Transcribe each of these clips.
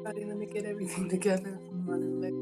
Everybody, let me get everything together. I'm running late.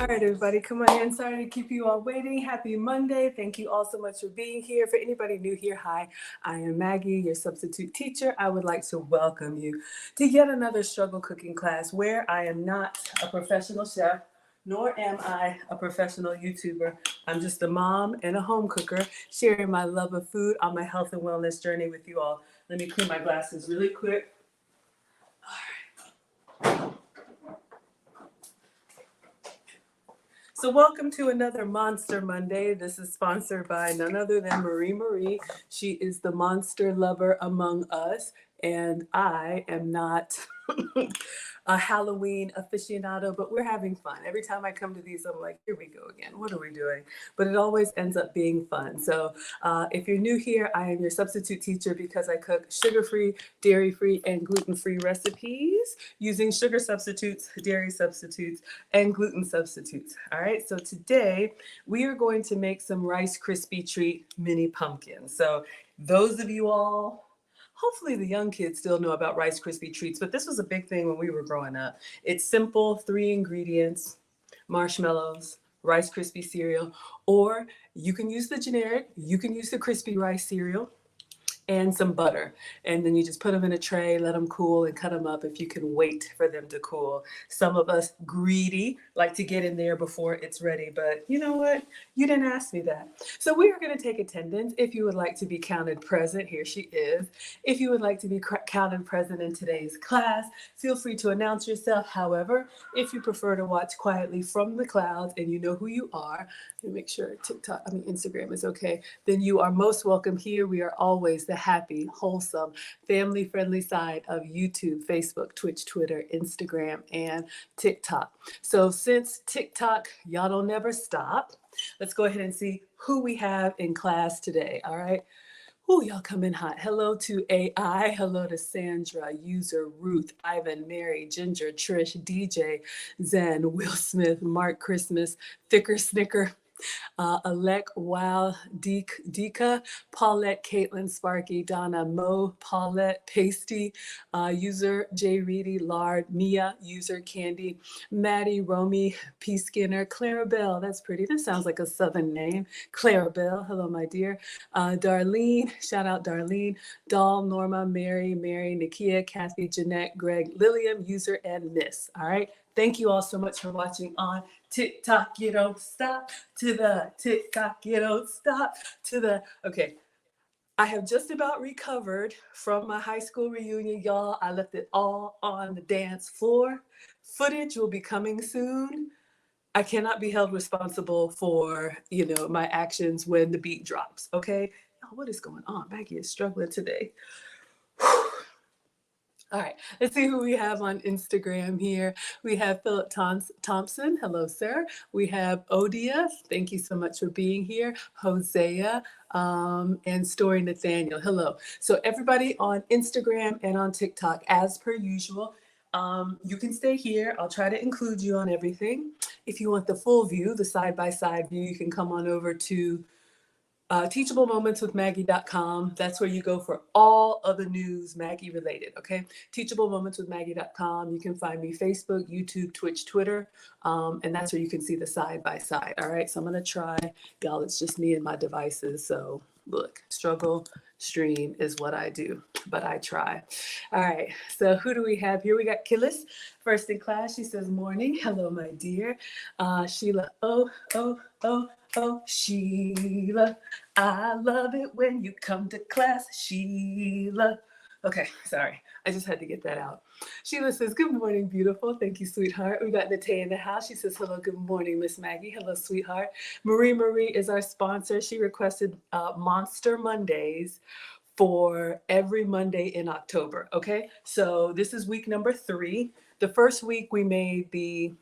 All right, everybody, come on in. Sorry to keep you all waiting. Happy Monday. Thank you all so much for being here. For anybody new here, hi, I am Maggie, your substitute teacher. I would like to welcome you to yet another struggle cooking class where I am not a professional chef, nor am I a professional YouTuber. I'm just a mom and a home cooker sharing my love of food on my health and wellness journey with you all. Let me clean my glasses really quick. So welcome to another Monster Monday. This is sponsored by none other than Marie Marie. She is the monster lover among us, and I am not a Halloween aficionado, but we're having fun. Every time I come to these, I'm like, here we go again. What are we doing? But it always ends up being fun. So if you're new here, I am your substitute teacher because I cook sugar-free, dairy-free, and gluten-free recipes using sugar substitutes, dairy substitutes, and gluten substitutes. All right, so today we are going to make some Rice Krispy Treat mini pumpkins. So those of you all, hopefully the young kids still know about Rice Krispie Treats, but this was a big thing when we were growing up. It's simple, 3 ingredients, marshmallows, Rice Krispie cereal, or you can use the generic, you can use the crispy rice cereal, and some butter. And then you just put them in a tray, let them cool, and cut them up if you can wait for them to cool. Some of us greedy like to get in there before it's ready, but you know what? You didn't ask me that. So we are going to take attendance. If you would like to be counted present, here she is. If you would like to be counted present in today's class, feel free to announce yourself. However, if you prefer to watch quietly from the clouds and you know who you are, and make sure Instagram is okay, then you are most welcome here. We are always the happy, wholesome, family-friendly side of YouTube, Facebook, Twitch, Twitter, Instagram, and TikTok. So since TikTok, y'all don't never stop, let's go ahead and see who we have in class today, all right? Ooh, y'all come in hot. Hello to AI. Hello to Sandra, User, Ruth, Ivan, Mary, Ginger, Trish, DJ, Zen, Will Smith, Mark Christmas, Thicker Snicker, Alec, Wow, Dika, Paulette, Caitlin, Sparky, Donna, Mo, Paulette, Pasty, User, J. Reedy, Lard, Mia, User, Candy, Maddie, Romy, P. Skinner, Clarabelle, that's pretty. That sounds like a Southern name. Clarabelle, hello, my dear. Darlene, shout out Darlene, Doll, Norma, Mary, Nakia, Kathy, Jeanette, Greg, Lillian, User, and Miss. All right. Thank you all so much for watching on TikTok. You don't stop to the TikTok. You don't stop to the. Okay. I have just about recovered from my high school reunion, y'all. I left it all on the dance floor. Footage will be coming soon. I cannot be held responsible for, my actions when the beat drops. Okay. What is going on? Maggie is struggling today. All right, let's see who we have on Instagram here. We have Philip Thompson. Hello, sir. We have Odia. Thank you so much for being here. Hosea and Story Nathaniel. Hello. So everybody on Instagram and on TikTok, as per usual, you can stay here. I'll try to include you on everything. If you want the full view, the side-by-side view, you can come on over to teachablemomentswithmaggie.com. That's where you go for all of the news Maggie related, okay? Teachablemomentswithmaggie.com. You can find me Facebook, YouTube, Twitch, Twitter, and that's where you can see the side-by-side, all right? So I'm gonna try, y'all, it's just me and my devices, so look, struggle stream is what I do, but I try. All right, so who do we have here? We got Killis, first in class. She says, morning. Hello, my dear. Sheila, oh, Sheila, I love it when you come to class, Sheila. Okay, sorry. I just had to get that out. Sheila says, good morning, beautiful. Thank you, sweetheart. We got Natay in the house. She says, hello, good morning, Miss Maggie. Hello, sweetheart. Marie is our sponsor. She requested Monster Mondays for every Monday in October. Okay, so this is week number 3. The first week we made the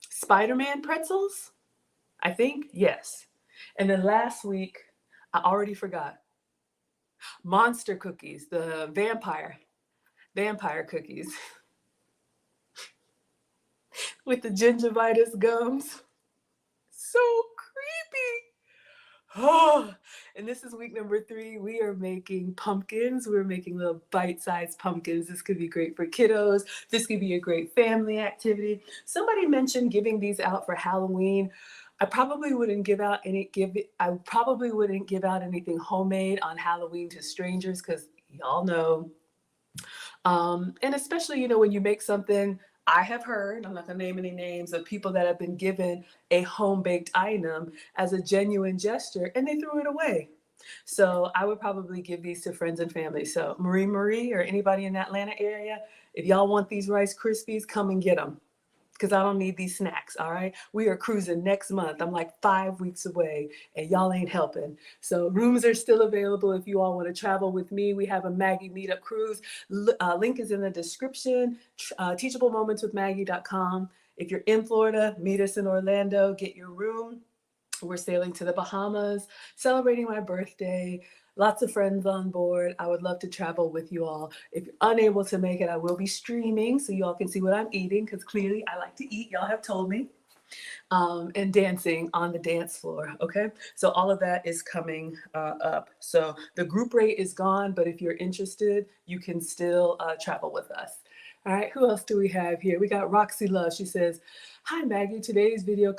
Spider-Man pretzels, I think. Yes. And then last week, I already forgot. Monster cookies, the vampire cookies with the gingivitis gums. So creepy. Oh, and this is week number 3. We are making pumpkins. We're making little bite-sized pumpkins. This could be great for kiddos. This could be a great family activity. Somebody mentioned giving these out for Halloween. I probably wouldn't give out anything homemade on Halloween to strangers because y'all know. And especially, when you make something, I have heard, I'm not going to name any names, of people that have been given a home baked item as a genuine gesture and they threw it away. So I would probably give these to friends and family. So Marie, or anybody in the Atlanta area, if y'all want these Rice Krispies, come and get them because I don't need these snacks, all right? We are cruising next month. I'm like 5 weeks away, and y'all ain't helping. So rooms are still available if you all want to travel with me. We have a Maggie Meetup cruise. Link is in the description, teachablemomentswithmaggie.com. If you're in Florida, meet us in Orlando, get your room. We're sailing to the Bahamas, celebrating my birthday. Lots of friends on board. I would love to travel with you all. If you're unable to make it, I will be streaming so you all can see what I'm eating because clearly I like to eat. Y'all have told me. And dancing on the dance floor. Okay. So all of that is coming up. So the group rate is gone, but if you're interested, you can still travel with us. All right. Who else do we have here? We got Roxy Love. She says, hi, Maggie. Today's video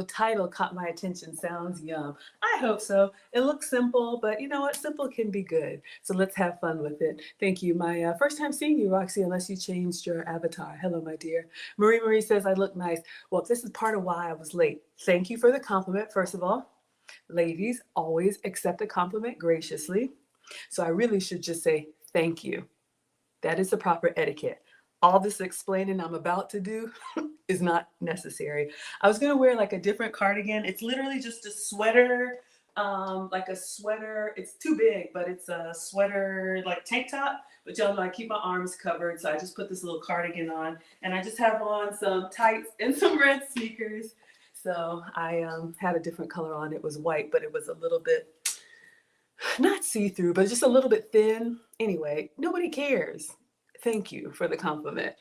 title caught my attention. Sounds yum. I hope so. It looks simple, but you know what? Simple can be good. So let's have fun with it. Thank you. My first time seeing you, Roxy, unless you changed your avatar. Hello, my dear. Marie says, I look nice. Well, this is part of why I was late. Thank you for the compliment, first of all. Ladies, always accept a compliment graciously. So I really should just say thank you. That is the proper etiquette. All this explaining I'm about to do is not necessary. I was gonna wear like a different cardigan. It's literally just a sweater, like a sweater. It's too big, but it's a sweater like tank top. But y'all know I keep my arms covered, so I just put this little cardigan on, and I just have on some tights and some red sneakers. So I had a different color on. It was white, but it was a little bit not see-through, but just a little bit thin. Anyway, nobody cares. Thank you for the compliment.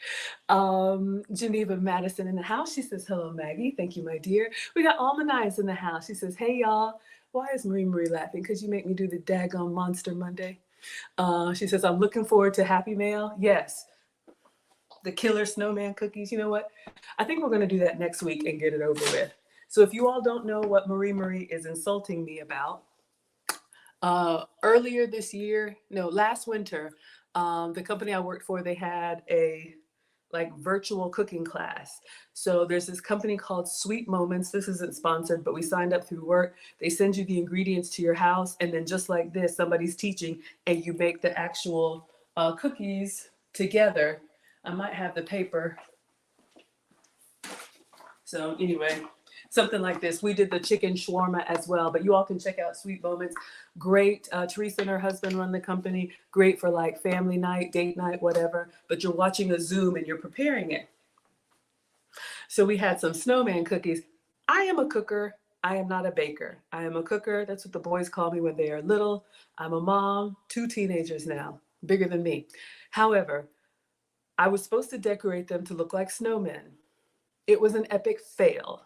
Geneva Madison in the house. She says, hello, Maggie. Thank you, my dear. We got Almond Eyes in the house. She says, hey, y'all. Why is Marie laughing? Because you make me do the daggone Monster Monday. She says, I'm looking forward to Happy Mail. Yes. The killer snowman cookies. You know what? I think we're going to do that next week and get it over with. So if you all don't know what Marie is insulting me about, earlier this year, no, last winter, the company I worked for, they had a virtual cooking class. So there's this company called Sweet Moments. This isn't sponsored, but we signed up through work. They send you the ingredients to your house, and then just like this, somebody's teaching, and you make the actual cookies together. I might have the paper. So anyway, something like this. We did the chicken shawarma as well, but you all can check out Sweet Moments. Great. Teresa and her husband run the company. Great for like family night, date night, whatever. But you're watching a Zoom and you're preparing it. So we had some snowman cookies. I am a cooker. I am not a baker. I am a cooker. That's what the boys call me when they are little. I'm a mom, 2 teenagers now, bigger than me. However, I was supposed to decorate them to look like snowmen. It was an epic fail.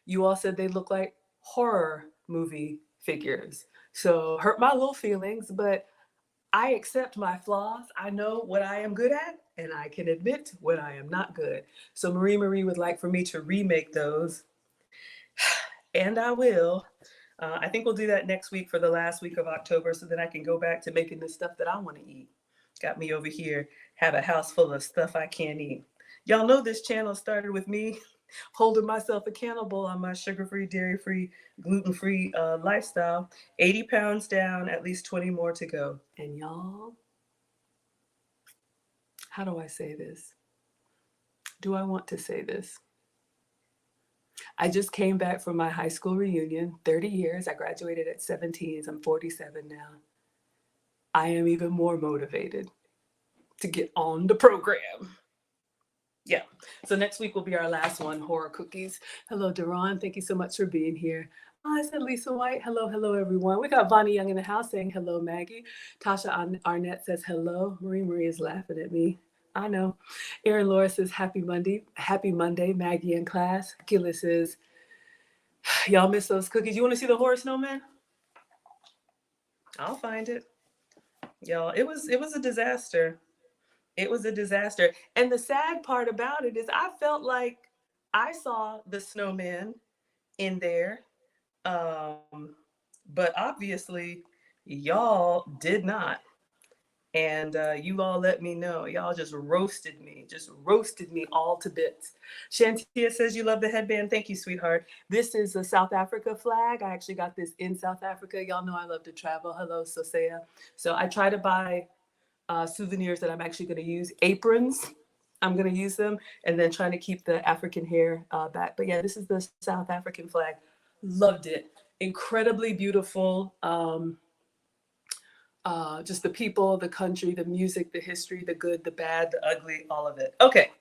You all said they look like horror movie figures. So hurt my little feelings, but I accept my flaws. I know what I am good at, and I can admit when I am not good. So Marie would like for me to remake those, and I will. I think we'll do that next week for the last week of October so that I can go back to making the stuff that I want to eat. Got me over here, have a house full of stuff I can't eat. Y'all know this channel started with me holding myself accountable on my sugar-free, dairy-free, gluten-free lifestyle. 80 pounds down, at least 20 more to go. And y'all, how do I say this? Do I want to say this? I just came back from my high school reunion, 30 years. I graduated at 17. I'm 47 now. I am even more motivated to get on the program. Yeah. So next week will be our last one, horror cookies. Hello, Duran. Thank you so much for being here. I said Lisa White. Hello, hello, everyone. We got Bonnie Young in the house saying hello, Maggie. Tasha Arnett says hello. Marie is laughing at me. I know. Erin Laura says happy Monday. Happy Monday, Maggie in class. Gillis says, y'all miss those cookies. You want to see the horror snowman? I'll find it. Y'all, it was a disaster. It was a disaster. And the sad part about it is I felt like I saw the snowman in there. But obviously y'all did not. And you all let me know. Y'all just roasted me all to bits. Shantia says you love the headband. Thank you, sweetheart. This is a South Africa flag. I actually got this in South Africa. Y'all know I love to travel. Hello, Sosea. So I try to buy souvenirs that I'm actually going to use. Aprons, I'm going to use them, and then trying to keep the African hair back. But yeah, this is the South African flag. Loved it. Incredibly beautiful. Just the people, the country, the music, the history, the good, the bad, the ugly, all of it. Okay.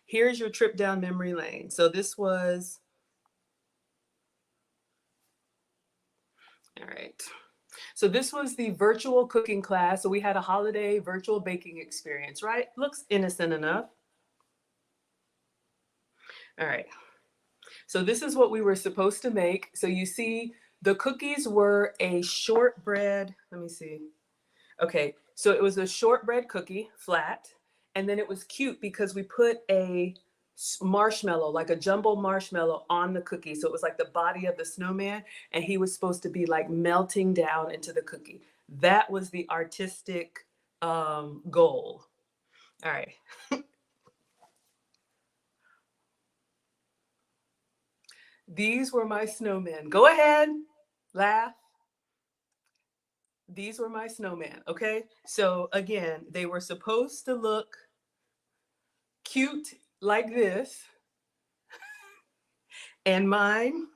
Here's your trip down memory lane. So this was, all right. So this was the virtual cooking class. So we had a holiday virtual baking experience, right? Looks innocent enough. All right. So this is what we were supposed to make. So you see the cookies were a shortbread. Let me see. Okay. So it was a shortbread cookie, flat. And then it was cute because we put a marshmallow, like a jumbo marshmallow on the cookie. So it was like the body of the snowman, and he was supposed to be like melting down into the cookie. That was the artistic goal. All right. These were my snowmen. Go ahead, laugh. These were my snowmen, okay? So again, they were supposed to look cute like this. And mine,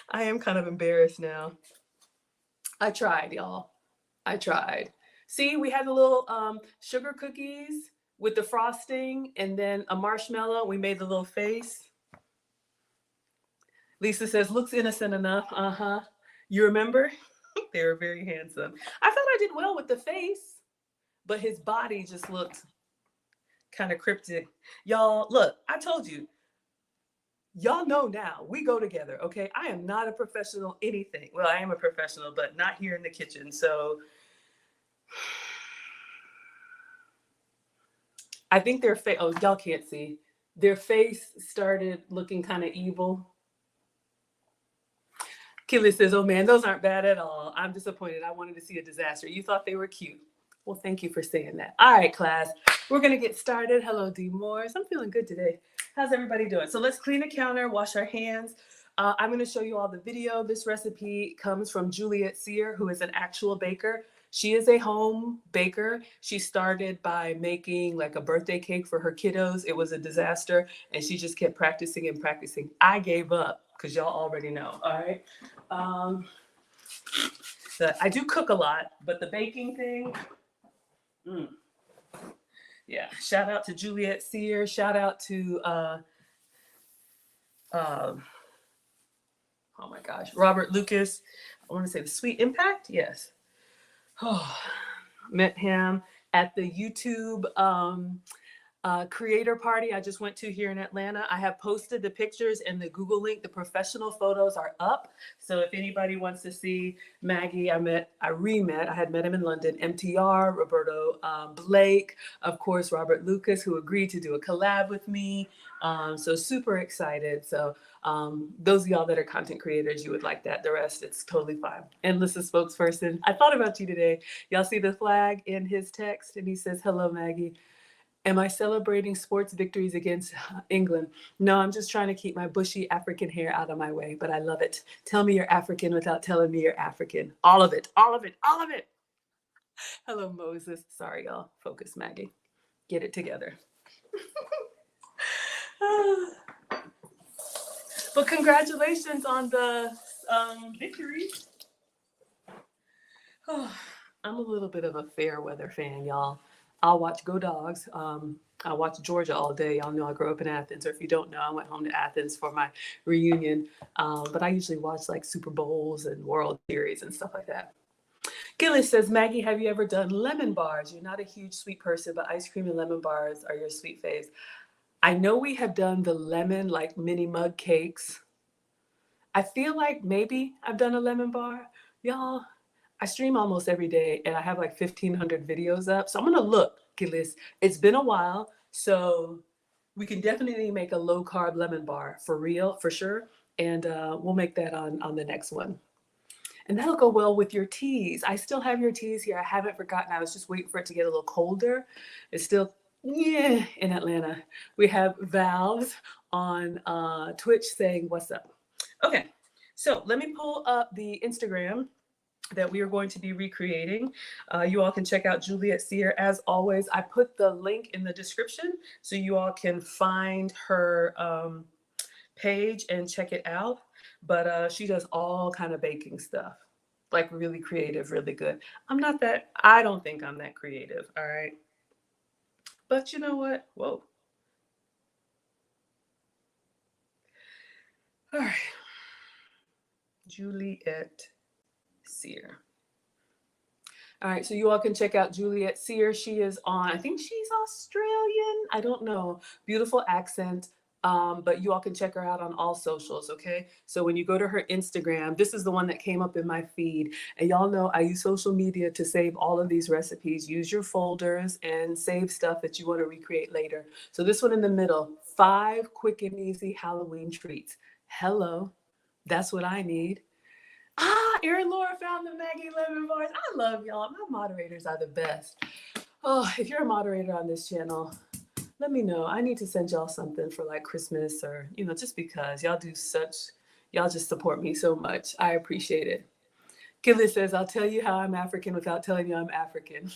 I am kind of embarrassed now. I tried, y'all. I tried. See, we had the little sugar cookies with the frosting and then a marshmallow. We made the little face. Lisa says, looks innocent enough. Uh-huh. You remember? They were very handsome. I thought I did well with the face, but his body just looked kind of cryptic. Y'all, look, I told you. Y'all know now, we go together, okay? I am not a professional anything. Well, I am a professional, but not here in the kitchen. So I think their face, oh, y'all can't see. Their face started looking kind of evil. Kelly says, oh man, those aren't bad at all. I'm disappointed. I wanted to see a disaster. You thought they were cute. Well, thank you for saying that. All right, class, we're gonna get started. Hello, D. Morris. I'm feeling good today. How's everybody doing? So let's clean the counter, wash our hands. I'm gonna show you all the video. This recipe comes from Juliet Sear, who is an actual baker. She is a home baker. She started by making like a birthday cake for her kiddos. It was a disaster, and she just kept practicing and practicing. I gave up because y'all already know, all right? I do cook a lot, but the baking thing, yeah. Shout out to Juliet Sear. Shout out to, oh my gosh, Robert Lucas. I want to say the Sweet Impact. Yes. Oh, met him at the YouTube creator party I just went to here in Atlanta. I have posted the pictures and the Google link. The professional photos are up. So if anybody wants to see Maggie, I had met him in London, MTR, Roberto Blake, of course, Robert Lucas, who agreed to do a collab with me. So super excited. So those of y'all that are content creators, you would like that. The rest, it's totally fine. Endless spokesperson. I thought about you today. Y'all see the flag in his text, and he says, hello, Maggie. Am I celebrating sports victories against England? No, I'm just trying to keep my bushy African hair out of my way, but I love it. Tell me you're African without telling me you're African. All of it, all of it, all of it. Hello, Moses. Sorry, y'all. Focus, Maggie. Get it together. But congratulations on the victory. I'm a little bit of a fair weather fan, y'all. I'll watch Go Dogs. I watch Georgia all day. Y'all know I grew up in Athens, or if you don't know, I went home to Athens for my reunion. But I usually watch like Super Bowls and World Series and stuff like that. Gillis says, Maggie, have you ever done lemon bars? You're not a huge sweet person, but ice cream and lemon bars are your sweet faves. I know we have done the lemon, like mini mug cakes. I feel like maybe I've done a lemon bar. Y'all, I stream almost every day and I have like 1,500 videos up. So I'm going to look, Gillis. It's been a while. So we can definitely make a low carb lemon bar for real, for sure. And we'll make that on the next one. And that'll go well with your teas. I still have your teas here. I haven't forgotten. I was just waiting for it to get a little colder. It's still, yeah, in Atlanta. We have Valves on Twitch saying, what's up? Okay, so let me pull up the Instagram that we are going to be recreating. You all can check out Juliet Sear. As always, I put the link in the description so you all can find her page and check it out. But she does all kind of baking stuff, like really creative, really good. I don't think I'm that creative, all right? But you know what? Whoa. All right. Juliet Sear. All right, so you all can check out Juliet Sear. She is on, I think she's Australian. I don't know. Beautiful accent. But you all can check her out on all socials, okay? So when you go to her Instagram, this is the one that came up in my feed. And y'all know I use social media to save all of these recipes. Use your folders and save stuff that you want to recreate later. So this one in the middle, 5 quick and easy Halloween treats. Hello, that's what I need. Erin Laura found the Maggie Lemon bars. I love y'all. My moderators are the best. Oh, if you're a moderator on this channel, let me know. I need to send y'all something for like Christmas or, just because y'all just support me so much. I appreciate it. Gilly says, I'll tell you how I'm African without telling you I'm African.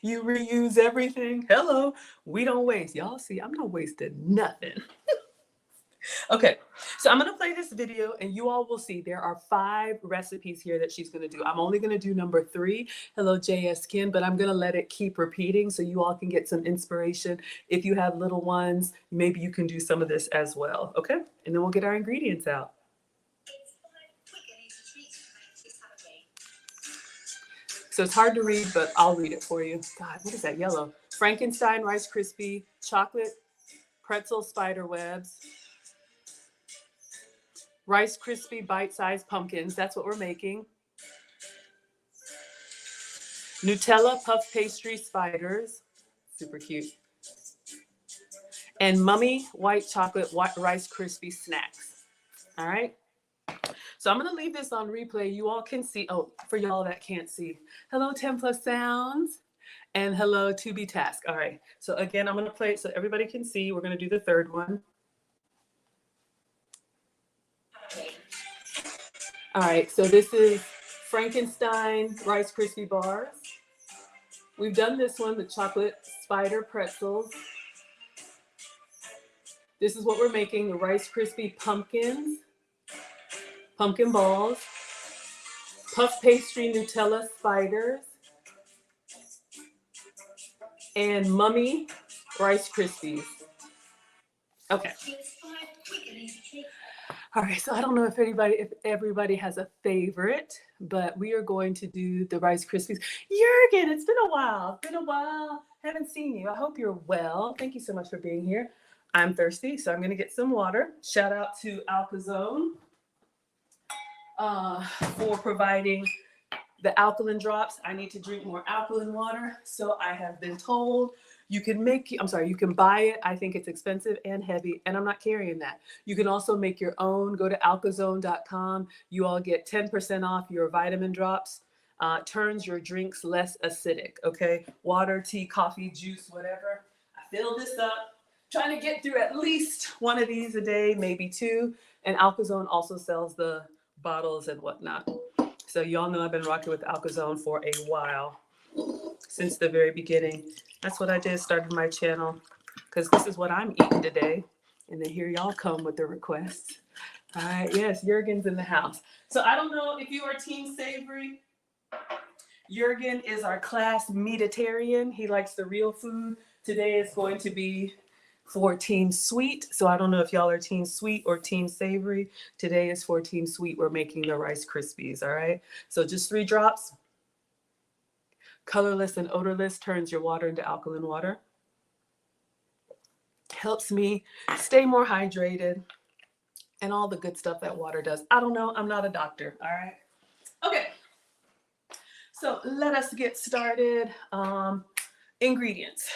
You reuse everything. Hello. We don't waste. Y'all see, I'm not wasting nothing. Okay, so I'm going to play this video and you all will see there are 5 recipes here that she's going to do. I'm only going to do number 3. Hello, JS Kin, but I'm going to let it keep repeating so you all can get some inspiration. If you have little ones, maybe you can do some of this as well. Okay, and then we'll get our ingredients out. So it's hard to read, but I'll read it for you. God, what is that yellow? Frankenstein Rice Krispie, chocolate pretzel spider webs, Rice Krispie bite-sized pumpkins. That's what we're making. Nutella puff pastry spiders. Super cute. And Mummy white chocolate Rice Krispie snacks. All right. So I'm going to leave this on replay. You all can see. Oh, for y'all that can't see. Hello, 10 Plus Sounds. And hello, To Be Task. All right. So again, I'm going to play it so everybody can see. We're going to do the third one. All right, so this is Frankenstein Rice Krispie bars. We've done this one, the chocolate spider pretzels. This is what we're making, the Rice Krispie pumpkins, pumpkin balls, puff pastry Nutella spiders, and Mummy Rice Krispies. Okay. All right, so I don't know if everybody has a favorite, but we are going to do the Rice Krispies. Jurgen, it's been a while. Haven't seen you. I hope you're well. Thank you so much for being here. I'm thirsty, so I'm going to get some water. Shout out to Alkazone for providing the alkaline drops. I need to drink more alkaline water, so I have been told. You can buy it. I think it's expensive and heavy, and I'm not carrying that. You can also make your own. Go to alkazone.com. You all get 10% off your vitamin drops. turns your drinks less acidic, okay? Water, tea, coffee, juice, whatever. I fill this up, trying to get through at least one of these a day, maybe two. And Alkazone also sells the bottles and whatnot. So y'all know I've been rocking with Alkazone for a while, since the very beginning. That's what I did, started my channel, because this is what I'm eating today. And then here y'all come with the requests. All right, yes, Jurgen's in the house. So I don't know if you are team savory. Jurgen is our class meatitarian. He likes the real food. Today is going to be for team sweet. So I don't know if y'all are team sweet or team savory. Today is for team sweet. We're making the Rice Krispies, all right? So just 3 drops. Colorless and odorless, turns your water into alkaline water. Helps me stay more hydrated and all the good stuff that water does. I don't know, I'm not a doctor, all right? Okay, so let us get started. Ingredients.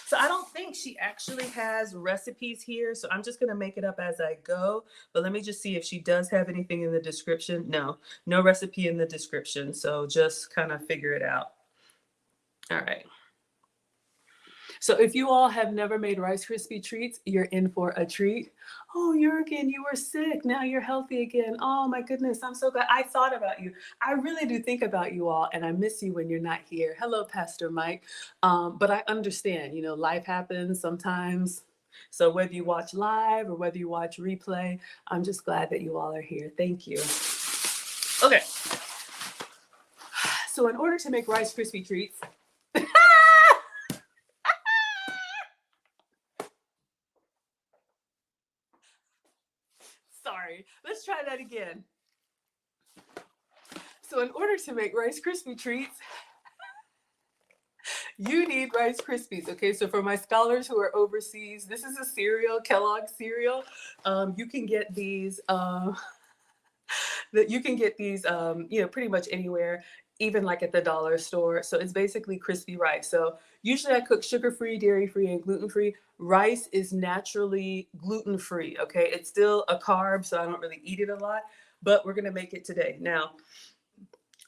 So I don't think she actually has recipes here, so I'm just gonna make it up as I go, but let me just see if she does have anything in the description. No, no recipe in the description, so just kind of figure it out. All right. So if you all have never made Rice Krispie treats, you're in for a treat. Oh, Jurgen, you were sick. Now you're healthy again. Oh my goodness, I'm so glad. I thought about you. I really do think about you all, and I miss you when you're not here. Hello, Pastor Mike. But I understand, you know, life happens sometimes. So whether you watch live or whether you watch replay, I'm just glad that you all are here. Thank you. Okay. So in order to make Rice Krispie treats, sorry, let's try that again. So in order to make Rice Krispie treats, you need Rice Krispies, okay? So for my scholars who are overseas, this is a cereal, Kellogg's cereal. You can get these, you know, pretty much anywhere, even like at the dollar store. So it's basically crispy rice. So usually I cook sugar-free, dairy-free, and gluten-free. Rice is naturally gluten-free, okay? It's still a carb, so I don't really eat it a lot, but we're gonna make it today. Now,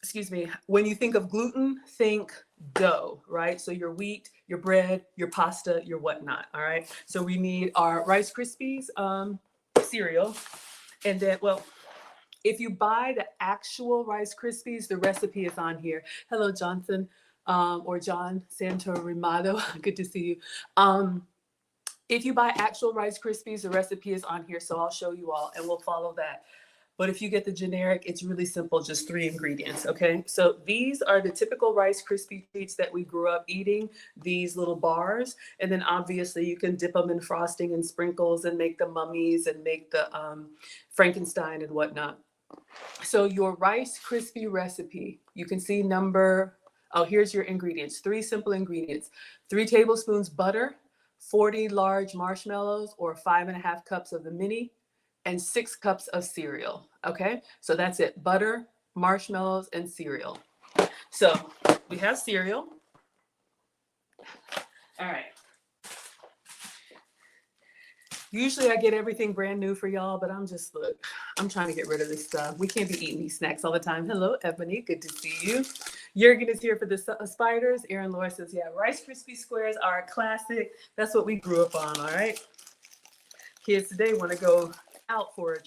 excuse me, when you think of gluten, think dough, right? So your wheat, your bread, your pasta, your whatnot, all right? So we need our Rice Krispies cereal. And then, well, if you buy the actual Rice Krispies, the recipe is on here. Hello, Johnson, or John Santorimado. Good to see you. If you buy actual Rice Krispies, the recipe is on here, so I'll show you all, and we'll follow that. But if you get the generic, it's really simple, just 3 ingredients, okay? So these are the typical Rice Krispie treats that we grew up eating, these little bars. And then obviously you can dip them in frosting and sprinkles and make the mummies and make the Frankenstein and whatnot. So your Rice Krispie recipe, you can see here's your ingredients, 3 simple ingredients. 3 tablespoons butter, 40 large marshmallows or 5.5 cups of the mini, and 6 cups of cereal, okay? So that's it, butter, marshmallows, and cereal. So we have cereal. All right. Usually I get everything brand new for y'all, but I'm trying to get rid of this stuff. We can't be eating these snacks all the time. Hello, Ebony, good to see you. Jurgen is here for the spiders. Aaron Laura says, yeah, Rice Krispie squares are a classic. That's what we grew up on, all right? Kids today want to go out for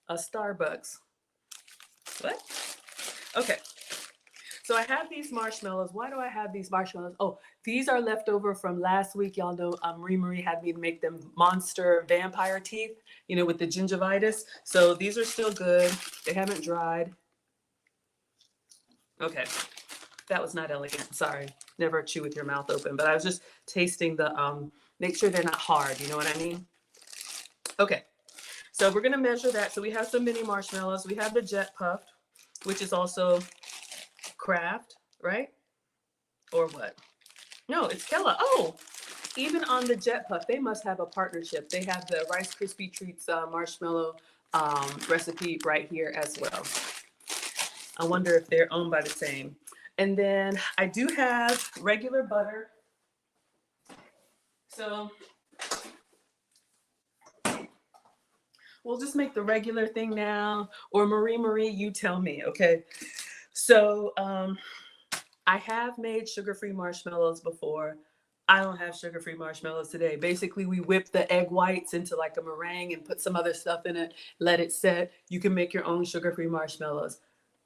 a Starbucks. What? Okay. So I have these marshmallows. Why do I have these marshmallows? Oh, these are left over from last week. Y'all know Marie had me make them monster vampire teeth, you know, with the gingivitis. So these are still good. They haven't dried. Okay. That was not elegant. Sorry. Never chew with your mouth open. But I was just tasting the, make sure they're not hard. You know what I mean? Okay. So we're going to measure that. So we have some mini marshmallows. We have the Jet Puffed, which is also Kraft, right? Or what? No, it's Kellogg. Oh, even on the Jet Puff, they must have a partnership. They have the Rice Krispie Treats marshmallow recipe right here as well. I wonder if they're owned by the same. And then I do have regular butter. So we'll just make the regular thing now. Or Marie, you tell me, okay? So I have made sugar-free marshmallows before. I don't have sugar-free marshmallows today. Basically, we whip the egg whites into like a meringue and put some other stuff in it, let it set. You can make your own sugar-free marshmallows.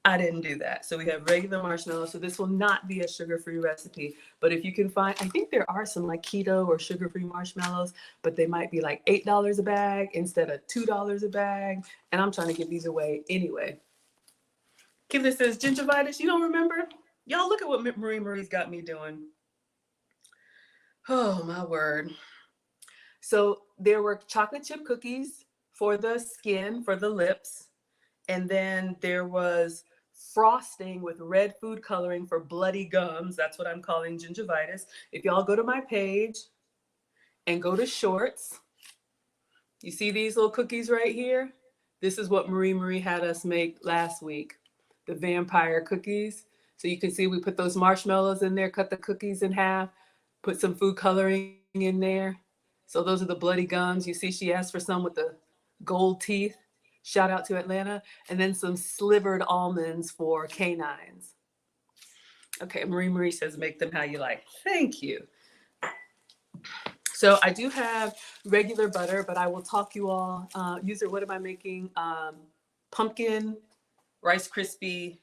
I didn't do that. So we have regular marshmallows. So this will not be a sugar-free recipe. But if you can find, I think there are some like keto or sugar-free marshmallows, but they might be like $8 a bag instead of $2 a bag. And I'm trying to give these away anyway. Kimberly says, gingivitis, you don't remember? Y'all look at what Marie's got me doing. Oh, my word. So there were chocolate chip cookies for the skin, for the lips. And then there was frosting with red food coloring for bloody gums. That's what I'm calling gingivitis. If y'all go to my page and go to shorts, you see these little cookies right here? This is what Marie had us make last week, the vampire cookies. So you can see we put those marshmallows in there, cut the cookies in half, put some food coloring in there. So those are the bloody gums. You see she asked for some with the gold teeth. Shout out to Atlanta. And then some slivered almonds for canines. Okay, Marie says make them how you like. Thank you. So I do have regular butter, but I will talk you all. User, what am I making? Pumpkin, Rice Krispy,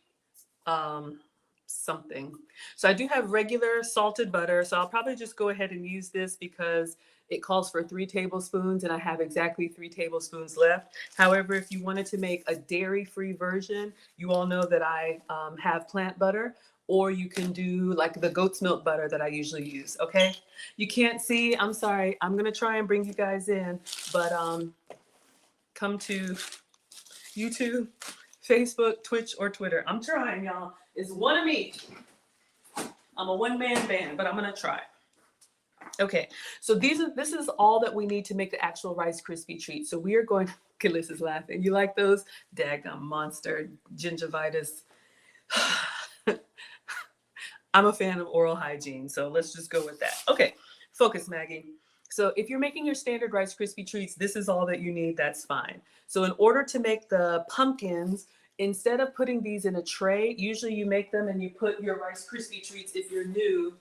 something. So I do have regular salted butter. So I'll probably just go ahead and use this because it calls for 3 tablespoons and I have exactly 3 tablespoons left. However, if you wanted to make a dairy-free version, you all know that I have plant butter, or you can do like the goat's milk butter that I usually use, okay? You can't see, I'm sorry. I'm gonna try and bring you guys in, but come to YouTube, Facebook, Twitch, or Twitter. I'm trying, y'all. It's one of me. I'm a one-man band, but I'm gonna try. Okay, so this is all that we need to make the actual Rice Krispie treat. So we are going, Kyllis is laughing. You like those? Daggum monster, gingivitis. I'm a fan of oral hygiene, so let's just go with that. Okay, focus, Maggie. So if you're making your standard Rice Krispie treats, this is all that you need, that's fine. So in order to make the pumpkins, instead of putting these in a tray, usually you make them and you put your Rice Krispie treats, if you're new,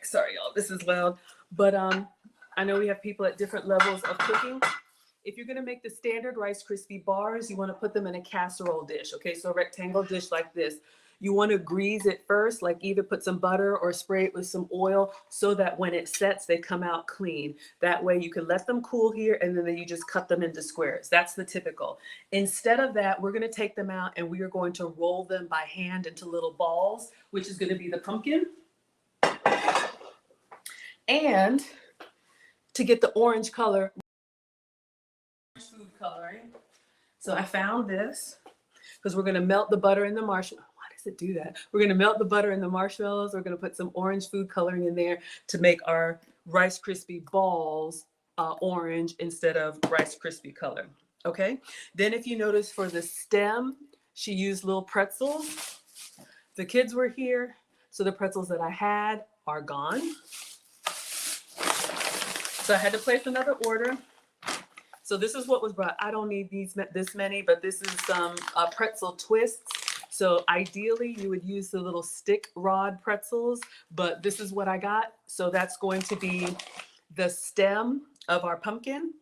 sorry, y'all, this is loud. But I know we have people at different levels of cooking. If you're gonna make the standard Rice Krispie bars, you wanna put them in a casserole dish, okay? So a rectangle dish like this. You wanna grease it first, like either put some butter or spray it with some oil so that when it sets, they come out clean. That way you can let them cool here and then you just cut them into squares. That's the typical. Instead of that, we're gonna take them out and we are going to roll them by hand into little balls, which is gonna be the pumpkin. And to get the orange color, food coloring. So I found this because we're going to melt the butter in the marshmallows. Why does it do that? We're going to melt the butter in the marshmallows. We're going to put some orange food coloring in there to make our Rice Krispie balls orange instead of Rice Krispie color. Okay. Then if you notice for the stem, she used little pretzels. The kids were here, so the pretzels that I had are gone. So I had to place another order. So this is what was brought. I don't need this many, but this is some pretzel twists. So ideally you would use the little stick rod pretzels, but this is what I got. So that's going to be the stem of our pumpkin.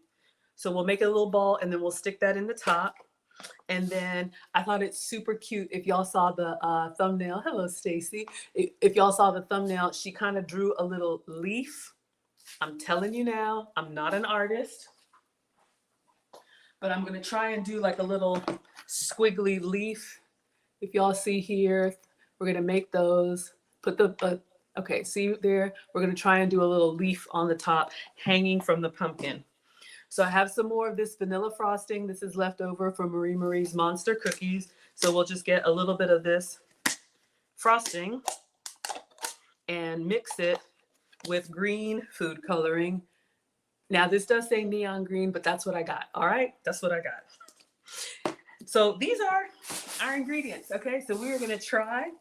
So we'll make a little ball and then we'll stick that in the top. And then I thought it's super cute. If y'all saw the thumbnail, hello, Stacy. If y'all saw the thumbnail, she kind of drew a little leaf. I'm telling you now, I'm not an artist, but I'm gonna try and do like a little squiggly leaf. If y'all see here, we're gonna make those, put the, okay, see there? We're gonna try and do a little leaf on the top hanging from the pumpkin. So I have some more of this vanilla frosting. This is left over from Marie's Monster Cookies. So we'll just get a little bit of this frosting and mix it with green food coloring. Now this does say neon green, but that's what I got. All right, that's what I got. So these are our ingredients, okay? So we are gonna try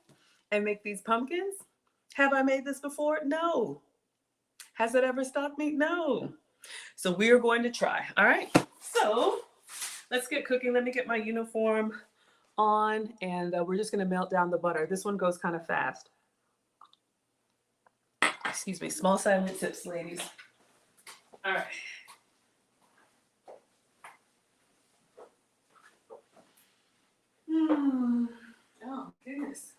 and make these pumpkins. Have I made this before? No. Has it ever stopped me? No. So we are going to try. All right. So let's get cooking. Let me get my uniform on, and we're just going to melt down the butter. This one goes kind of fast. Excuse me. Small silent sips, ladies. All right. Oh, goodness.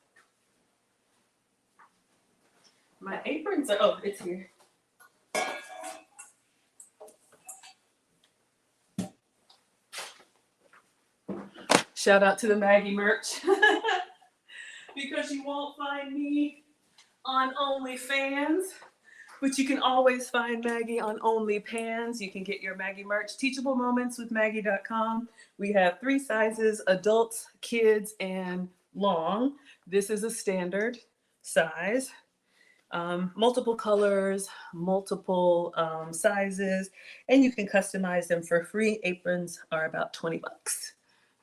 My aprons are, oh, it's here. Shout out to the Maggie merch. Because you won't find me on OnlyFans, but you can always find Maggie on OnlyPans. You can get your Maggie merch, Teachable Moments with Maggie.com. We have 3 sizes, adults, kids, and long. This is a standard size. Multiple colors, multiple sizes, and you can customize them for free. Aprons are about 20 bucks.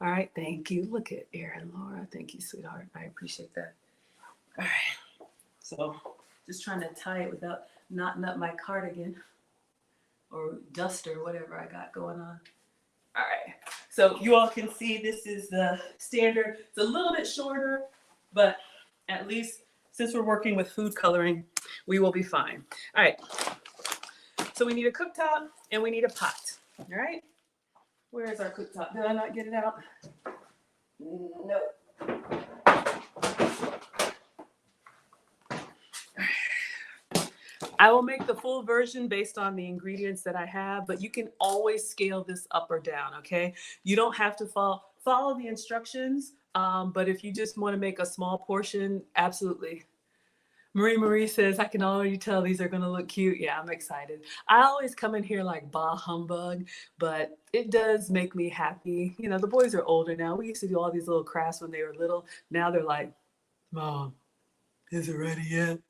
All right, thank you. Look at Erin, Laura. Thank you, sweetheart. I appreciate that. All right, so just trying to tie it without knotting up my cardigan or duster, whatever I got going on. All right, so you all can see this is the standard. It's a little bit shorter, but at least since we're working with food coloring, we will be fine. All right, so we need a cooktop and we need a pot. All right, where is our cooktop? Did I not get it out? No. I will make the full version based on the ingredients that I have, but you can always scale this up or down, okay? You don't have to follow the instructions, but if you just want to make a small portion, absolutely. Marie says, I can already tell these are going to look cute. Yeah, I'm excited. I always come in here like bah humbug, but it does make me happy. You know, the boys are older now. We used to do all these little crafts when they were little. Now they're like, Mom, is it ready yet?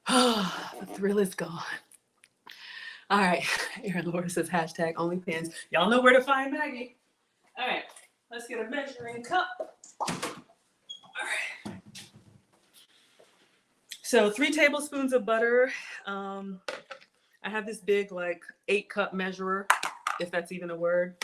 The thrill is gone. All right. Erin Laura says, hashtag OnlyFans. Y'all know where to find Maggie. All right. Let's get a measuring cup. All right. So 3 tablespoons of butter. I have this big like 8-cup measurer, if that's even a word.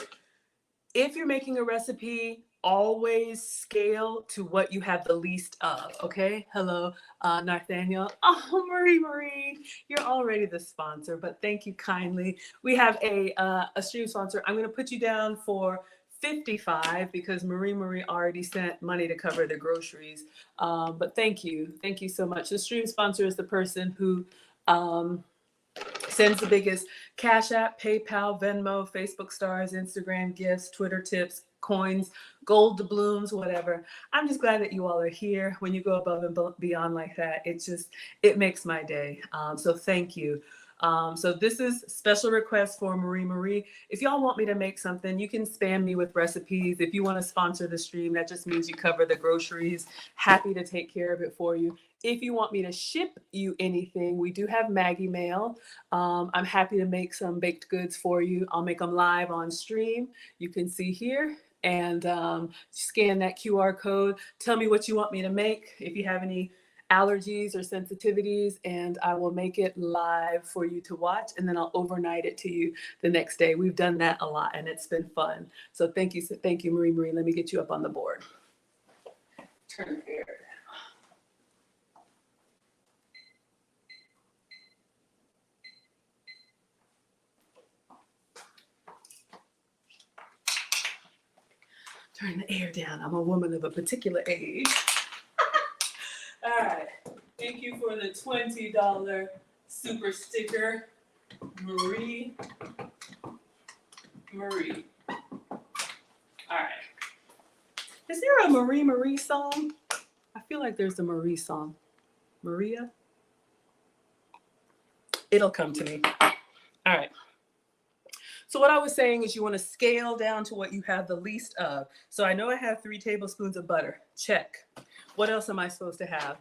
If you're making a recipe, always scale to what you have the least of, okay? Hello, Nathaniel. Oh, Marie, you're already the sponsor, but thank you kindly. We have a stream sponsor. I'm gonna put you down for 55 because Marie already sent money to cover the groceries. But thank you so much. The stream sponsor is the person who sends the biggest Cash App, PayPal, Venmo, Facebook stars, Instagram gifts, Twitter tips, coins, gold doubloons, whatever. I'm just glad that you all are here. When you go above and beyond like that, it makes my day. So thank you. So this is special request for Marie. If y'all want me to make something, you can spam me with recipes. If you want to sponsor the stream, that just means you cover the groceries. Happy to take care of it for you. If you want me to ship you anything, we do have Maggie Mail. I'm happy to make some baked goods for you. I'll make them live on stream. You can see here and scan that QR code. Tell me what you want me to make. If you have any allergies or sensitivities, and I will make it live for you to watch, and then I'll overnight it to you the next day. We've done that a lot and it's been fun. So thank you, Marie. Let me get you up on the board. Turn the air down. Turn the air down. I'm a woman of a particular age. All right. Thank you for the $20 super sticker, Marie. All right. Is there a Marie song? I feel like there's a Marie song. Maria? It'll come to me. All right. So what I was saying is you want to scale down to what you have the least of. So I know I have 3 tablespoons of butter. Check. What else am I supposed to have?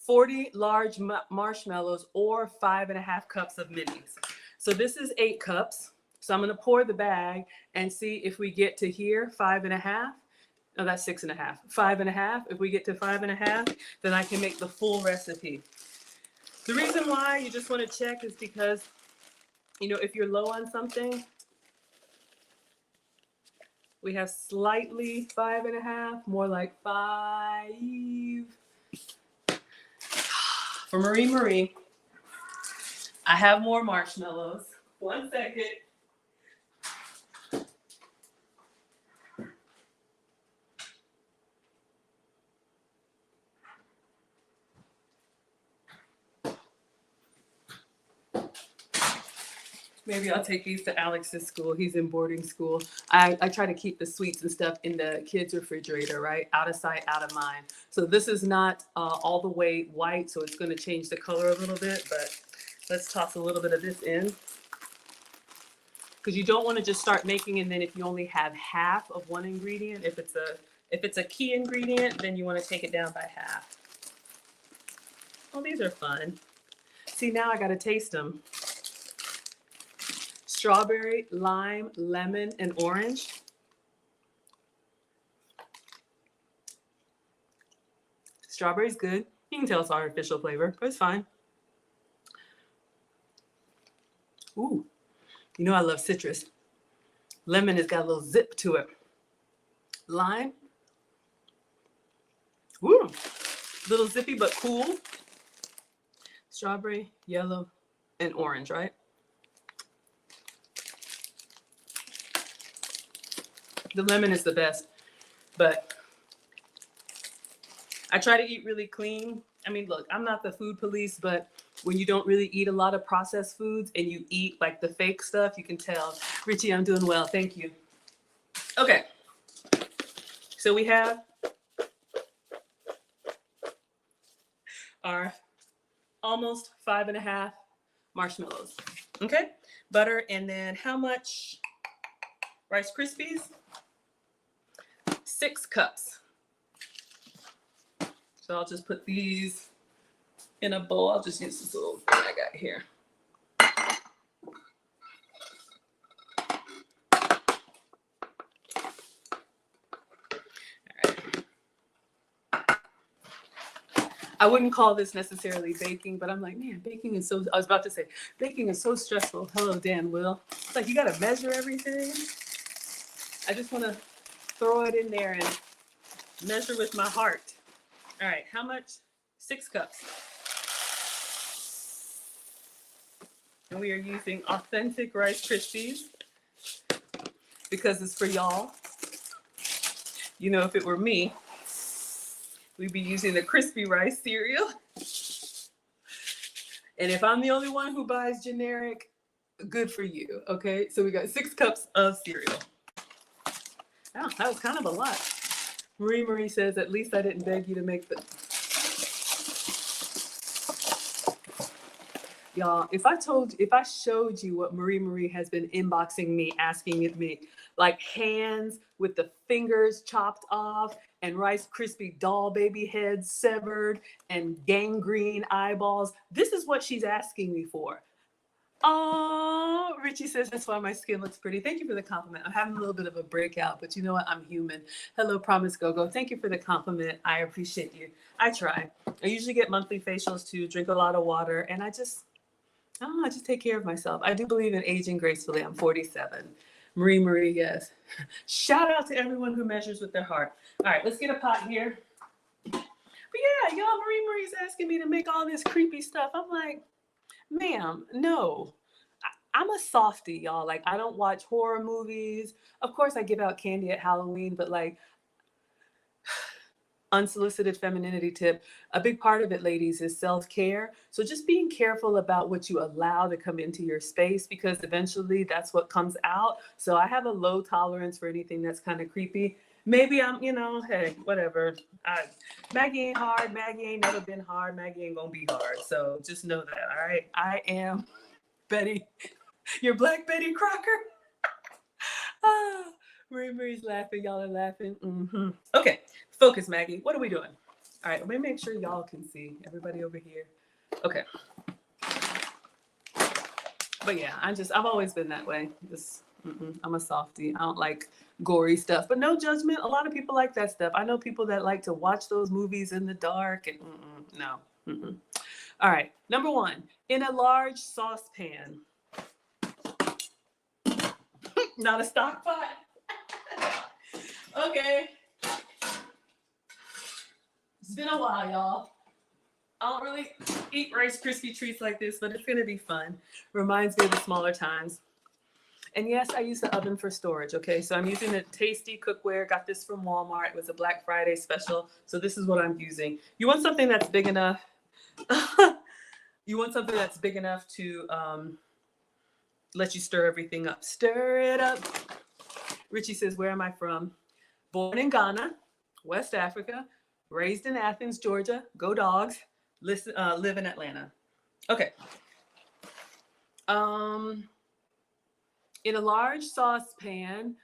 40 large marshmallows or 5.5 cups of minis. So this is 8 cups. So I'm going to pour the bag and see if we get to here, 5.5. No, that's 6.5. 5.5. If we get to 5.5, then I can make the full recipe. The reason why you just want to check is because, you know, if you're low on something, we have slightly 5.5, more like 5. For Marie, I have more marshmallows. 1 second. Maybe I'll take these to Alex's school. He's in boarding school. I try to keep the sweets and stuff in the kids' refrigerator, right? Out of sight, out of mind. So this is not all the way white, so it's going to change the color a little bit, but let's toss a little bit of this in. Because you don't want to just start making, and then if you only have half of one ingredient, if it's a key ingredient, then you want to take it down by half. Oh, these are fun. See, now I got to taste them. Strawberry, lime, lemon, and orange. Strawberry's good. You can tell it's artificial flavor, but it's fine. Ooh, you know I love citrus. Lemon has got a little zip to it. Lime. Ooh, little zippy but cool. Strawberry, yellow, and orange, right? The lemon is the best, but I try to eat really clean. I mean, look, I'm not the food police, but when you don't really eat a lot of processed foods and you eat like the fake stuff, you can tell. Richie, I'm doing well. Thank you. Okay. So we have our almost 5.5 marshmallows. Okay. Butter. And then how much Rice Krispies? 6 cups. So I'll just put these in a bowl. I'll just use this little thing I got here. All right. I wouldn't call this necessarily baking, but I'm like, man, baking is so, I was about to say, baking is so stressful. Hello, Dan Will. It's like you got to measure everything. I just want to throw it in there and measure with my heart. All right, how much? 6 cups. And we are using authentic Rice Krispies because it's for y'all. You know, if it were me, we'd be using the crispy rice cereal. And if I'm the only one who buys generic, good for you, okay? So we got 6 cups of cereal. Oh, that was kind of a lot. Marie says, at least I didn't beg you to make the... Y'all, if I showed you what Marie has been inboxing me, asking me, like hands with the fingers chopped off and Rice Krispie doll baby heads severed and gangrene eyeballs, this is what she's asking me for. Oh, Richie says that's why my skin looks pretty. Thank you for the compliment. I'm having a little bit of a breakout, but you know what? I'm human. Hello, Promise Go-Go. Thank you for the compliment. I appreciate you. I try. I usually get monthly facials too, drink a lot of water, and I just take care of myself. I do believe in aging gracefully. I'm 47. Marie, yes. Shout out to everyone who measures with their heart. All right, let's get a pot here. But yeah, y'all, Marie's asking me to make all this creepy stuff. I'm like, ma'am, no. I'm a softie, y'all. Like, I don't watch horror movies. Of course, I give out candy at Halloween, but like, unsolicited femininity tip, a big part of it, ladies, is self-care. So just being careful about what you allow to come into your space, because eventually that's what comes out. So I have a low tolerance for anything that's kind of creepy. Maybe I'm, hey, whatever. Maggie ain't hard. Maggie ain't never been hard. Maggie ain't gonna be hard. So just know that, all right? I am Betty, your Black Betty Crocker. Marie's laughing. Y'all are laughing. Mm-hmm. Okay, focus, Maggie. What are we doing? All right, let me make sure y'all can see. Everybody over here. Okay. But yeah, I've always been that way. Just, I'm a softie. I don't like gory stuff, but no judgment. A lot of people like that stuff. I know people that like to watch those movies in the dark and no. All right, number one, in a large saucepan, not a stock pot. Okay. It's been a while, y'all. I don't really eat Rice Krispie treats like this, but it's going to be fun. Reminds me of the smaller times. And yes, I use the oven for storage, okay? So I'm using the Tasty cookware. Got this from Walmart. It was a Black Friday special. So this is what I'm using. You want something that's big enough. You want something that's big enough to let you stir everything up. Stir it up. Richie says, where am I from? Born in Ghana, West Africa, raised in Athens, Georgia. Go Dogs. Live in Atlanta. Okay. In a large saucepan,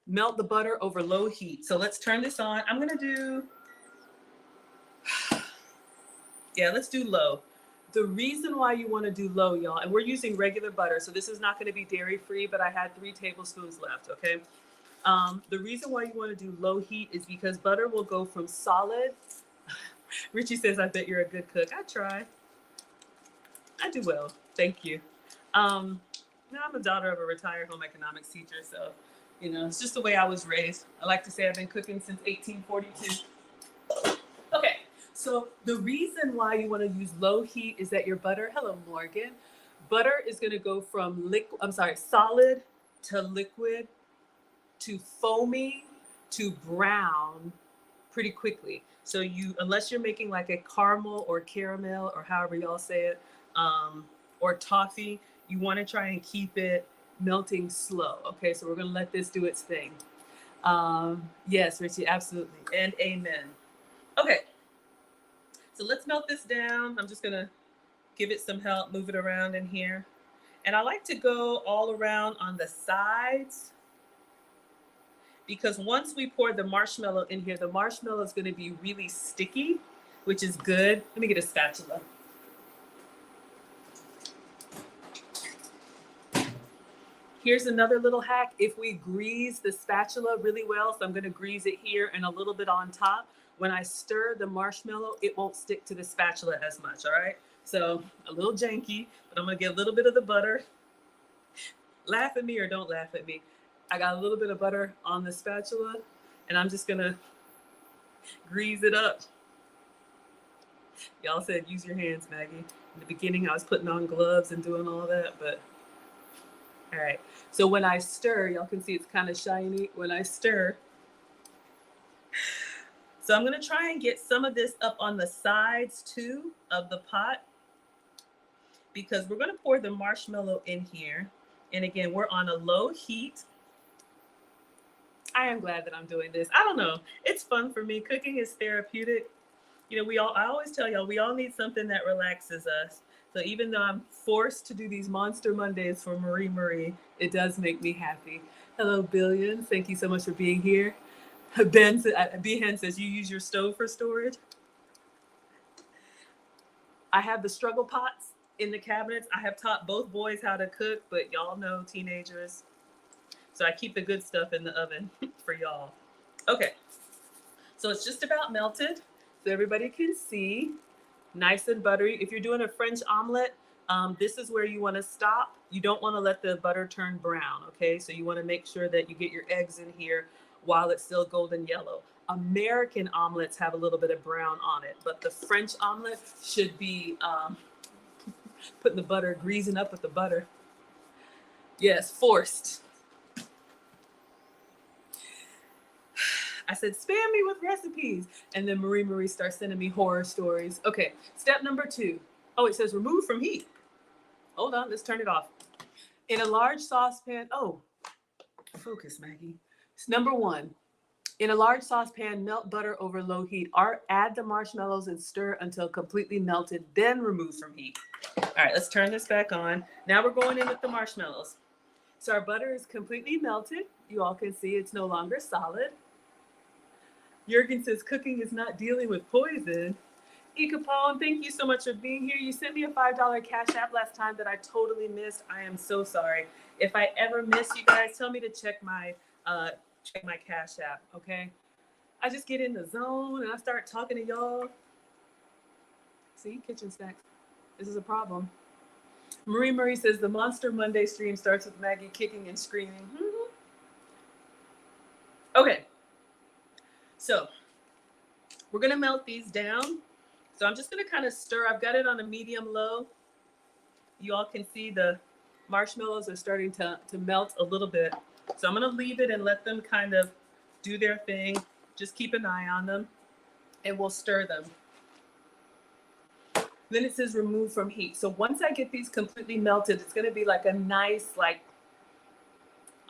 melt the butter over low heat. So let's turn this on. I'm going to do, let's do low. The reason why you want to do low, y'all, and we're using regular butter, so this is not going to be dairy free, but I had 3 tablespoons left, okay? The reason why you want to do low heat is because butter will go from solid. Richie says, I bet you're a good cook. I try. I do well. Thank you. I'm a daughter of a retired home economics teacher, so, it's just the way I was raised. I like to say I've been cooking since 1842. Okay, so the reason why you want to use low heat is that your butter, hello, Morgan, butter is going to go from solid to liquid to foamy to brown pretty quickly. So unless you're making like a caramel or caramel or however y'all say it, or toffee, you want to try and keep it melting slow. Okay, so we're going to let this do its thing. Yes, Richie, absolutely. And amen. Okay, so let's melt this down. I'm just going to give it some help, move it around in here. And I like to go all around on the sides, because once we pour the marshmallow in here, the marshmallow is going to be really sticky, which is good. Let me get a spatula. Here's another little hack. If we grease the spatula really well, so I'm going to grease it here and a little bit on top, when I stir the marshmallow, it won't stick to the spatula as much, all right? So a little janky, but I'm going to get a little bit of the butter. Laugh at me or don't laugh at me. I got a little bit of butter on the spatula, and I'm just going to grease it up. Y'all said use your hands, Maggie. In the beginning, I was putting on gloves and doing all that, but all right. So when I stir, y'all can see it's kind of shiny when I stir. So I'm going to try and get some of this up on the sides too of the pot, because we're going to pour the marshmallow in here. And again, we're on a low heat. I am glad that I'm doing this. I don't know. It's fun for me. Cooking is therapeutic. I always tell y'all, we all need something that relaxes us. So even though I'm forced to do these Monster Mondays for Marie, it does make me happy. Hello, Billions. Thank you so much for being here. Ben says, you use your stove for storage? I have the struggle pots in the cabinets. I have taught both boys how to cook, but y'all know teenagers. So I keep the good stuff in the oven for y'all. Okay, so it's just about melted, so everybody can see. Nice and buttery. If you're doing a French omelet, this is where you want to stop. You don't want to let the butter turn brown, okay? So you want to make sure that you get your eggs in here while it's still golden yellow. American omelets have a little bit of brown on it, but the French omelet should be putting the butter, greasing up with the butter. Yes, forced. I said, spam me with recipes. And then Marie starts sending me horror stories. Okay, step number 2. Oh, it says remove from heat. Hold on, let's turn it off. In a large saucepan, focus, Maggie. It's number 1. In a large saucepan, melt butter over low heat. Add the marshmallows and stir until completely melted, then remove from heat. All right, let's turn this back on. Now we're going in with the marshmallows. So our butter is completely melted. You all can see it's no longer solid. Jurgen says cooking is not dealing with poison. E. Capone, thank you so much for being here. You sent me a $5 Cash App last time that I totally missed. I am so sorry. If I ever miss you guys, tell me to check my Cash App, okay? I just get in the zone and I start talking to y'all. See, kitchen snacks. This is a problem. Marie says the Monster Monday stream starts with Maggie kicking and screaming. Mm-hmm. Okay, so we're gonna melt these down. So I'm just gonna kind of stir. I've got it on a medium low. You all can see the marshmallows are starting to melt a little bit. So I'm gonna leave it and let them kind of do their thing. Just keep an eye on them and we'll stir them. Then it says remove from heat. So once I get these completely melted, it's gonna be like a nice, like,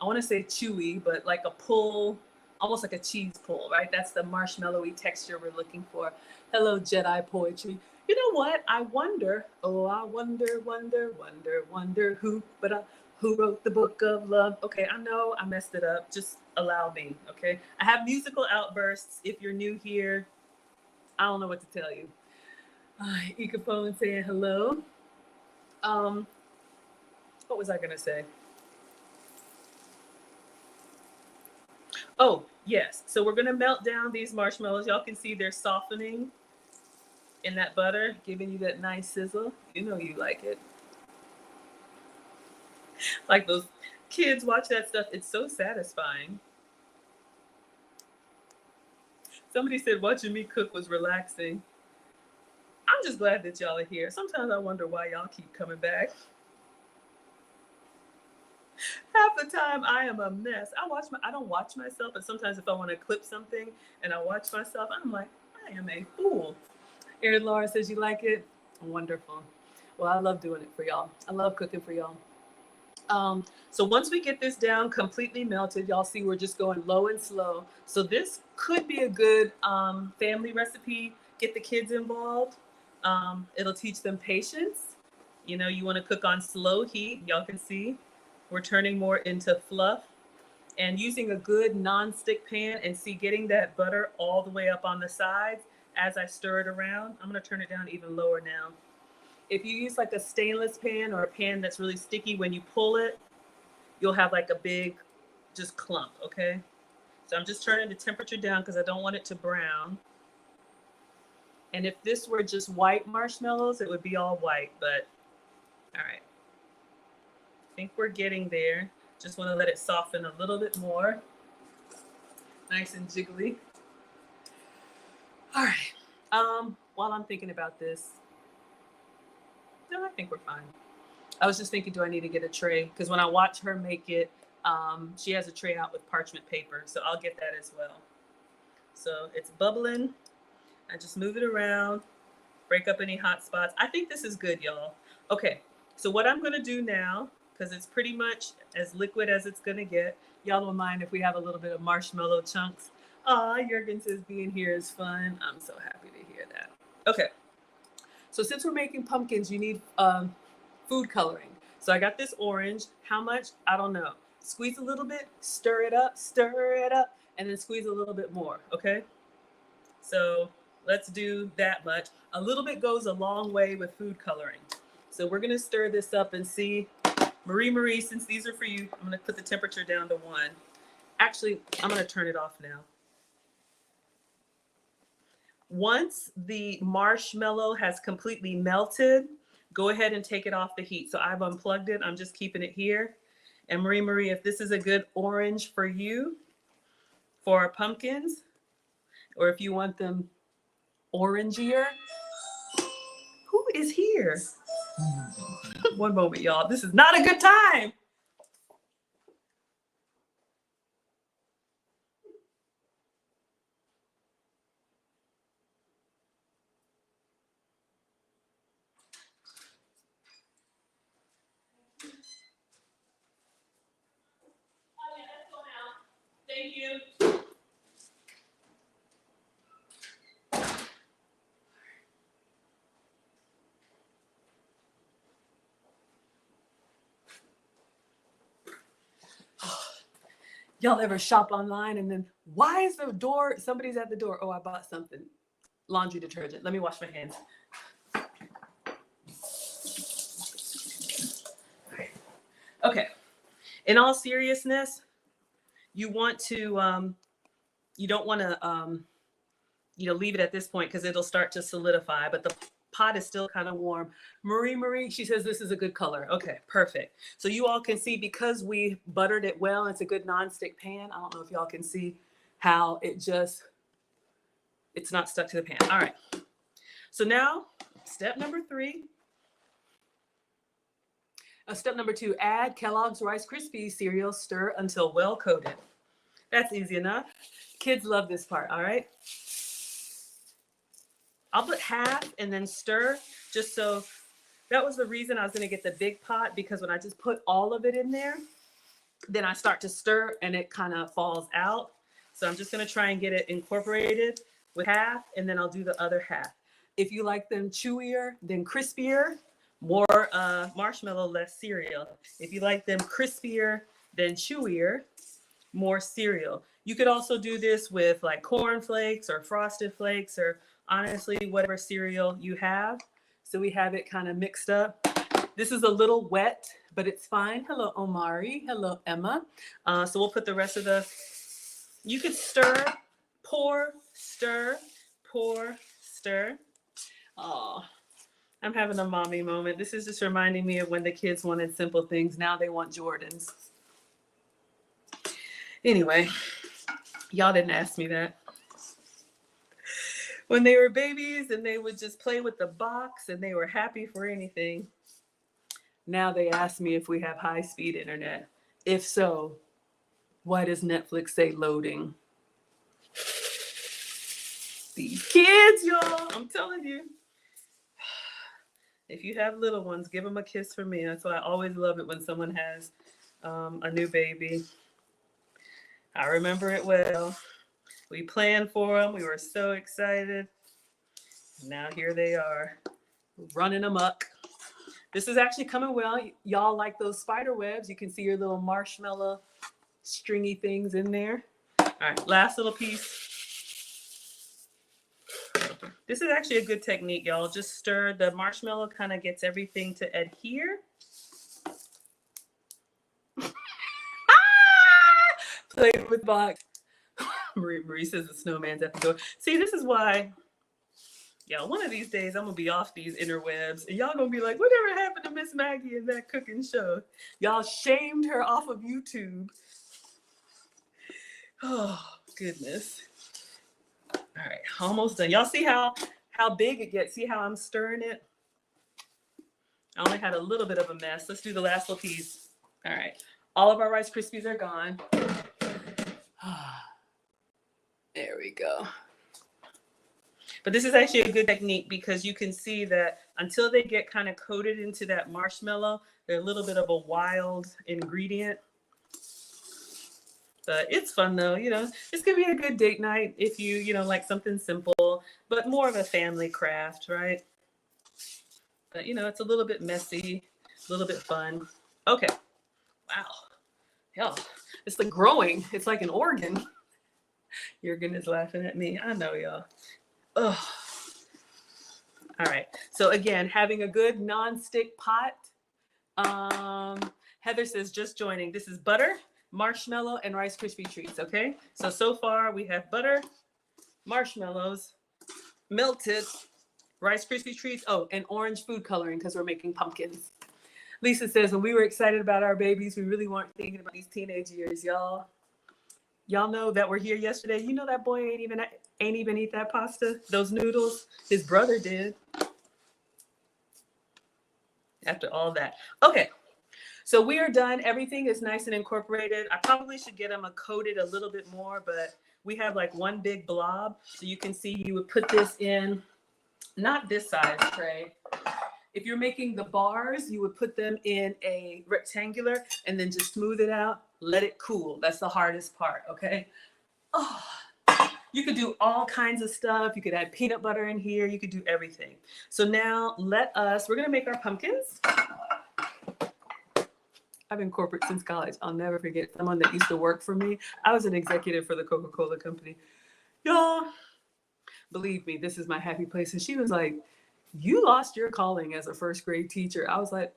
I wanna say chewy, but like a pull, almost like a cheese pull, right? That's the marshmallowy texture we're looking for. Hello, Jedi Poetry. You know what? I wonder, wonder who wrote the book of love? Okay, I know I messed it up. Just allow me, okay? I have musical outbursts. If you're new here, I don't know what to tell you. Ecapone saying hello. What was I gonna say? Oh, yes. So we're gonna melt down these marshmallows. Y'all can see they're softening in that butter, giving you that nice sizzle. You know you like it. Like those kids watch that stuff. It's so satisfying. Somebody said watching me cook was relaxing. I'm just glad that y'all are here. Sometimes I wonder why y'all keep coming back. Half the time I am a mess. I don't watch myself, but sometimes if I want to clip something and I watch myself, I'm like, I am a fool. Erin Laura says you like it. Wonderful. Well, I love doing it for y'all. I love cooking for y'all. So once we get this down completely melted, y'all see we're just going low and slow. So this could be a good family recipe. Get the kids involved. It'll teach them patience. You know, you want to cook on slow heat. Y'all can see we're turning more into fluff and using a good non-stick pan and see getting that butter all the way up on the sides as I stir it around. I'm going to turn it down even lower now. If you use like a stainless pan or a pan that's really sticky, when you pull it, you'll have like a big just clump, okay? So I'm just turning the temperature down because I don't want it to brown. And if this were just white marshmallows, it would be all white, but all right. I think we're getting there. Just want to let it soften a little bit more. Nice and jiggly. All right. While I'm thinking about this, no, I think we're fine. I was just thinking, do I need to get a tray? Because when I watch her make it, she has a tray out with parchment paper. So I'll get that as well. So it's bubbling. I just move it around, break up any hot spots. I think this is good, y'all. Okay, so what I'm gonna do now, because it's pretty much as liquid as it's gonna get, y'all don't mind if we have a little bit of marshmallow chunks. Jurgen says being here is fun. I'm so happy to hear that. Okay, so since we're making pumpkins, you need food coloring. So I got this orange. How much? I don't know. Squeeze a little bit, stir it up, and then squeeze a little bit more, okay? So let's do that much. A little bit goes a long way with food coloring. So we're gonna stir this up and see. Marie, since these are for you, I'm gonna put the temperature down to 1. Actually, I'm gonna turn it off now. Once the marshmallow has completely melted, go ahead and take it off the heat. So I've unplugged it. I'm just keeping it here. And Marie, if this is a good orange for you for our pumpkins, or if you want them orangier, who is here? One moment, y'all. This is not a good time. Thank you. Y'all ever shop online and then why is the door, somebody's at the door? Oh, I bought something. laundry detergent. Let me wash my hands. Okay. In all seriousness, you want to, you don't want to, leave it at this point because it'll start to solidify, but the pot is still kind of warm. Marie, she says this is a good color. Okay, perfect. So you all can see because we buttered it well, it's a good nonstick pan. I don't know if y'all can see how it's not stuck to the pan. All right. So now step number 3. Step number 2, add Kellogg's Rice Krispies cereal, stir until well coated. That's easy enough. Kids love this part, all right? I'll put half and then stir, just so, that was the reason I was gonna get the big pot, because when I just put all of it in there, then I start to stir and it kind of falls out. So I'm just gonna try and get it incorporated with half, and then I'll do the other half. If you like them chewier than crispier, more marshmallow, less cereal. If you like them crispier than chewier, more cereal. You could also do this with like corn flakes or frosted flakes, or honestly, whatever cereal you have. So we have it kind of mixed up. This is a little wet, but it's fine. Hello, Omari. Hello, Emma. So we'll put the rest of you could stir, pour, stir, pour, stir. Oh, I'm having a mommy moment. This is just reminding me of when the kids wanted simple things. Now they want Jordans. Anyway, y'all didn't ask me that. When they were babies and they would just play with the box and they were happy for anything. Now they ask me if we have high-speed internet. If so, why does Netflix say loading? These kids, y'all, I'm telling you. If you have little ones, give them a kiss from me. That's why I always love it when someone has a new baby. I remember it well. We planned for them. We were so excited. Now here they are, running amok. This is actually coming well. Y'all like those spider webs. You can see your little marshmallow stringy things in there. All right, last little piece. This is actually a good technique, y'all. Just stir. The marshmallow kind of gets everything to adhere. Play with box. Marie says the snowman's at the door. See, this is why, y'all, one of these days I'm going to be off these interwebs and y'all going to be like, whatever happened to Miss Maggie in that cooking show? Y'all shamed her off of YouTube. Oh, goodness. All right, almost done. Y'all see how big it gets? See how I'm stirring it? I only had a little bit of a mess. Let's do the last little piece. All right, all of our Rice Krispies are gone. There we go. But this is actually a good technique because you can see that until they get kind of coated into that marshmallow, they're a little bit of a wild ingredient. But it's fun though, it's gonna be a good date night if you like something simple, but more of a family craft, right? But it's a little bit messy, a little bit fun. Okay, wow, yeah, it's like growing. It's like an organ. Jürgen is laughing at me. I know, y'all. Ugh. All right. So again, having a good non-stick pot. Heather says, just joining. This is butter, marshmallow, and Rice Krispie treats, okay? So far we have butter, marshmallows, melted Rice Krispie treats, and orange food coloring because we're making pumpkins. Lisa says, when we were excited about our babies, we really weren't thinking about these teenage years, y'all. Y'all know that we're here yesterday. You know that boy ain't even eat that pasta, those noodles. His brother did. After all that. Okay. So we are done. Everything is nice and incorporated. I probably should get them coated a little bit more, but we have like one big blob. So you can see you would put this in, not this size tray. If you're making the bars, you would put them in a rectangular and then just smooth it out, let it cool. That's the hardest part, okay? Oh, you could do all kinds of stuff. You could add peanut butter in here. You could do everything. So now we're gonna make our pumpkins. I've been corporate since college. I'll never forget someone that used to work for me. I was an executive for the Coca-Cola company. Y'all, Believe me, this is my happy place. And she was like, you lost your calling as a first grade teacher. I was like,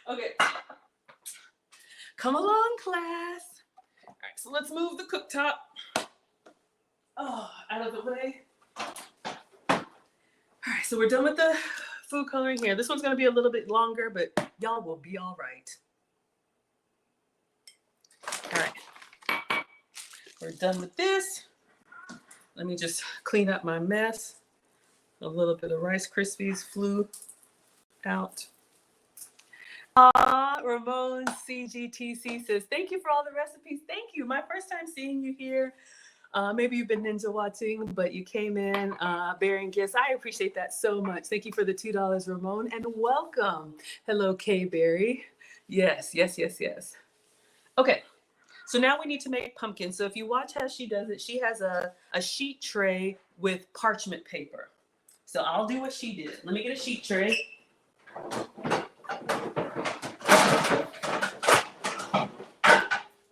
okay, come along, class. All right, so let's move the cooktop out of the way. All right, so we're done with the food coloring here. This one's gonna be a little bit longer, but y'all will be all right. All right, we're done with this. Let me just clean up my mess. A little bit of Rice Krispies flew out. Ramon CGTC says, thank you for all the recipes. Thank you. My first time seeing you here. Maybe you've been ninja watching, but you came in bearing gifts. I appreciate that so much. Thank you for the $2, Ramon, and welcome. Hello, Kay Berry. Yes. Okay, so now we need to make pumpkins. So if you watch how she does it, she has a sheet tray with parchment paper. So I'll do what she did. Let me get a sheet tray.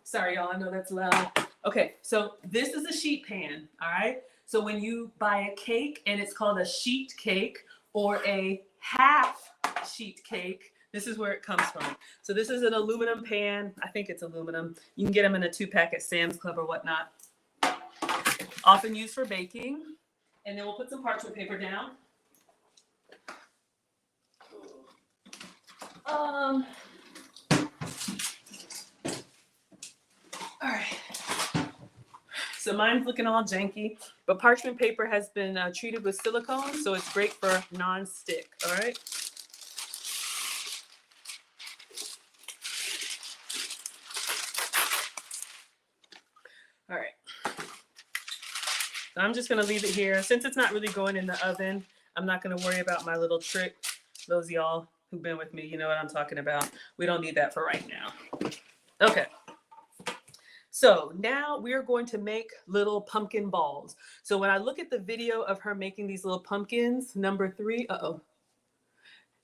Sorry, y'all, I know that's loud. Okay, so this is a sheet pan, all right? So when you buy a cake and it's called a sheet cake or a half sheet cake, this is where it comes from. So this is an aluminum pan. I think it's aluminum. You can get them in a 2-pack at Sam's Club or whatnot. Often used for baking. And then we'll put some parchment paper down. All right. So mine's looking all janky, but parchment paper has been treated with silicone, so it's great for non-stick, all right? All right. So I'm just gonna leave it here. Since it's not really going in the oven, I'm not gonna worry about my little trick. Those of y'all who've been with me, you know what I'm talking about. We don't need that for right now. Okay. So now we're going to make little pumpkin balls. So when I look at the video of her making these little pumpkins, number 3,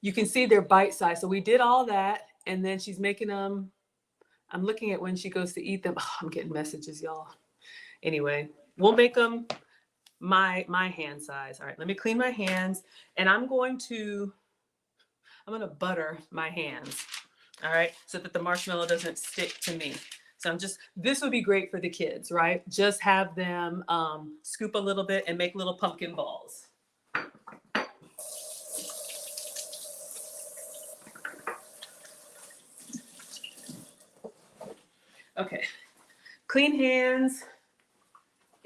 you can see they're bite-sized. So we did all that, and then she's making them. I'm looking at when she goes to eat them. Oh, I'm getting messages, y'all. Anyway, we'll make them my hand size. All right, let me clean my hands, and I'm gonna butter my hands. All right, so that the marshmallow doesn't stick to me. So this would be great for the kids, right? Just have them scoop a little bit and make little pumpkin balls. Okay, clean hands.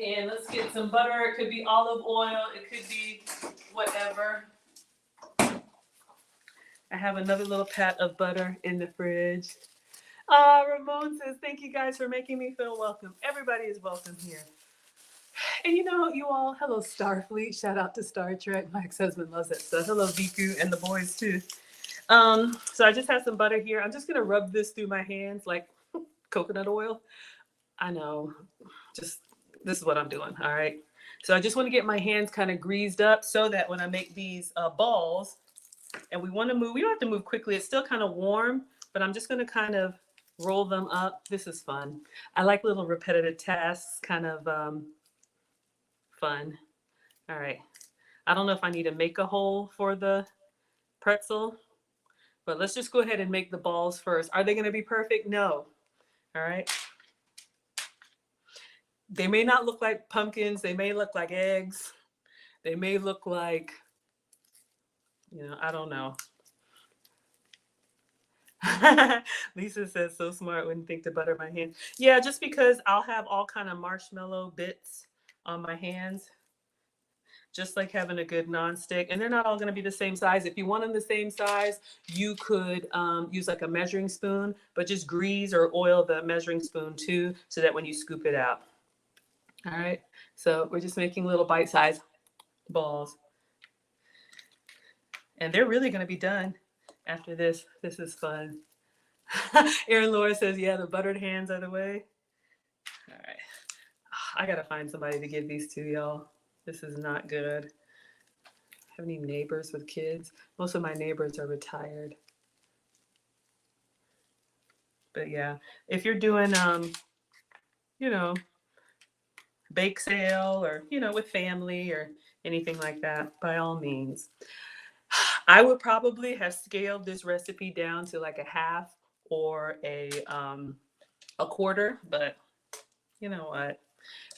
And let's get some butter. It could be olive oil. It could be whatever. I have another little pat of butter in the fridge. Ramon says, thank you guys for making me feel welcome. Everybody is welcome here. And you know, you all, hello Starfleet. Shout out to Star Trek. My ex-husband loves that stuff. Hello Viku and the boys too. So I just have some butter here. I'm just gonna rub this through my hands like coconut oil. I know, this is what I'm doing, all right? So I just wanna get my hands kind of greased up so that when I make these balls, and we wanna move, we don't have to move quickly. It's still kind of warm, but I'm just gonna kind of roll them up. This is fun. I like little repetitive tasks, kind of fun. All right. I don't know if I need to make a hole for the pretzel, but let's just go ahead and make the balls first. Are they going to be perfect? No. All right. They may not look like pumpkins. They may look like eggs. They may look like, I don't know. Lisa says, so smart, wouldn't think to butter my hand. Yeah, just because I'll have all kind of marshmallow bits on my hands, just like having a good nonstick. And they're not all going to be the same size. If you want them the same size, you could use like a measuring spoon, but just grease or oil the measuring spoon too, so that when you scoop it out. All right, so we're just making little bite-sized balls. And they're really going to be done after this. This is fun. Erin Laura says, yeah, the buttered hands are the way. All right. I got to find somebody to give these to, y'all. This is not good. Have any neighbors with kids? Most of my neighbors are retired. But yeah, if you're doing, bake sale or, with family or anything like that, by all means. I would probably have scaled this recipe down to like a half or a quarter, but you know what?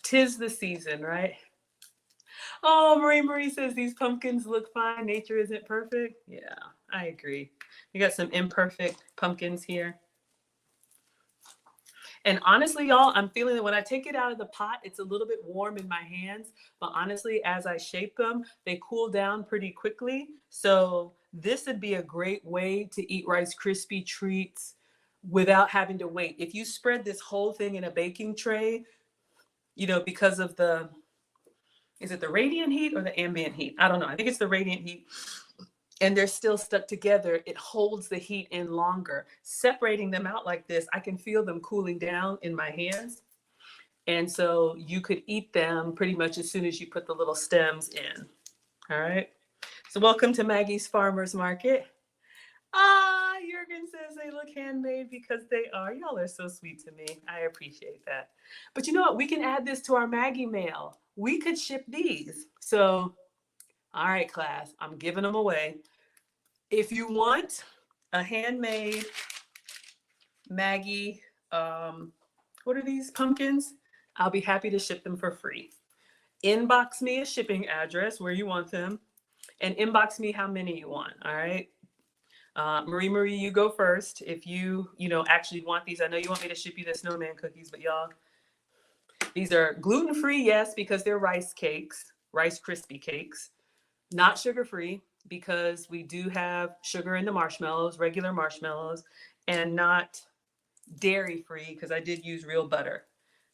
'Tis the season, right? Oh, Marie says these pumpkins look fine. Nature isn't perfect. Yeah, I agree. We got some imperfect pumpkins here. And honestly, y'all, I'm feeling that when I take it out of the pot, it's a little bit warm in my hands. But honestly, as I shape them, they cool down pretty quickly. So this would be a great way to eat Rice Krispie treats without having to wait. If you spread this whole thing in a baking tray, because of is it the radiant heat or the ambient heat? I don't know. I think it's the radiant heat. And they're still stuck together, it holds the heat in longer. Separating them out like this, I can feel them cooling down in my hands. And so you could eat them pretty much as soon as you put the little stems in. All right. So welcome to Maggie's Farmers Market. Jurgen says they look handmade because they are. Y'all are so sweet to me. I appreciate that. But you know what? We can add this to our Maggie mail. We could ship these. So, all right, class, I'm giving them away. If you want a handmade Maggie, what are these pumpkins? I'll be happy to ship them for free. Inbox me a shipping address where you want them and inbox me how many you want. All right. Marie, you go first. If you actually want these, I know you want me to ship you the snowman cookies, but y'all, these are gluten-free, yes, because they're rice cakes, Rice Krispie cakes, not sugar-free because we do have sugar in the marshmallows, regular marshmallows, and not dairy-free because I did use real butter.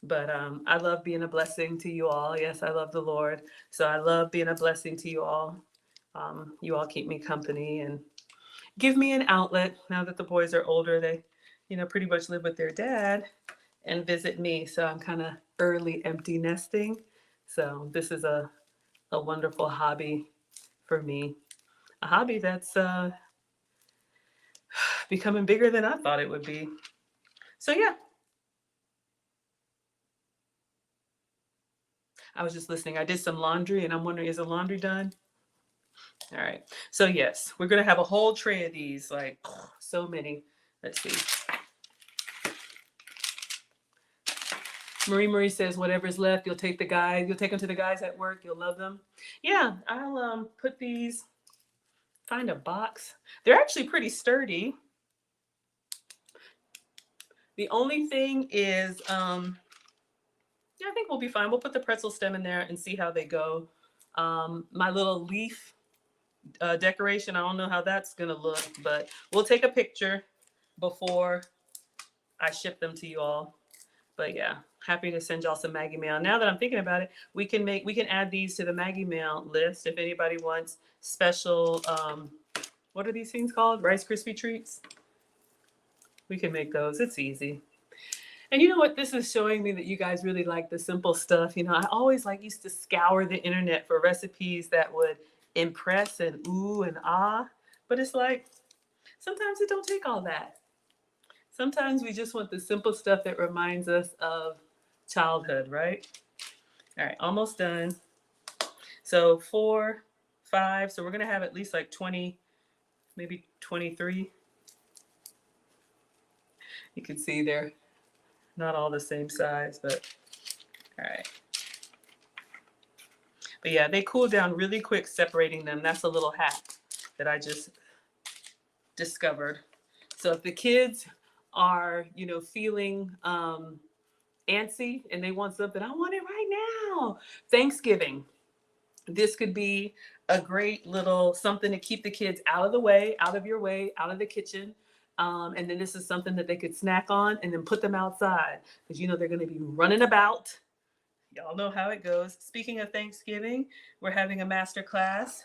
But I love being a blessing to you all. Yes, I love the Lord. So I love being a blessing to you all. You all keep me company and give me an outlet. Now that the boys are older, they, pretty much live with their dad and visit me. So I'm kind of early empty nesting. So this is a wonderful hobby for me. A hobby that's becoming bigger than I thought it would be. So yeah. I was just listening. I did some laundry and I'm wondering, is the laundry done? All right. So yes, we're going to have a whole tray of these, like so many. Let's see. Marie says, whatever's left, you'll take them to the guys at work. You'll love them. Yeah, I'll put these, find a box. They're actually pretty sturdy. The only thing is, yeah, I think we'll be fine. We'll put the pretzel stem in there and see how they go. My little leaf decoration, I don't know how that's going to look, but we'll take a picture before I ship them to you all. But yeah, happy to send y'all some Maggie mail. Now that I'm thinking about it, we can add these to the Maggie mail list if anybody wants special, what are these things called? Rice Krispie treats. We can make those. It's easy. And you know what? This is showing me that you guys really like the simple stuff. I always used to scour the internet for recipes that would impress and ooh and ah. But it's like, sometimes it don't take all that. Sometimes we just want the simple stuff that reminds us of childhood, right? All right, almost done. So 4, 5. So we're going to have at least like 20, maybe 23. You can see they're not all the same size, but all right. But yeah, they cool down really quick separating them. That's a little hack that I just discovered. So if the kids are, feeling antsy and they want something, I want it right now. Thanksgiving. This could be a great little something to keep the kids out of the way, out of your way, out of the kitchen. And then this is something that they could snack on and then put them outside because they're going to be running about. Y'all know how it goes. Speaking of Thanksgiving, we're having a master class.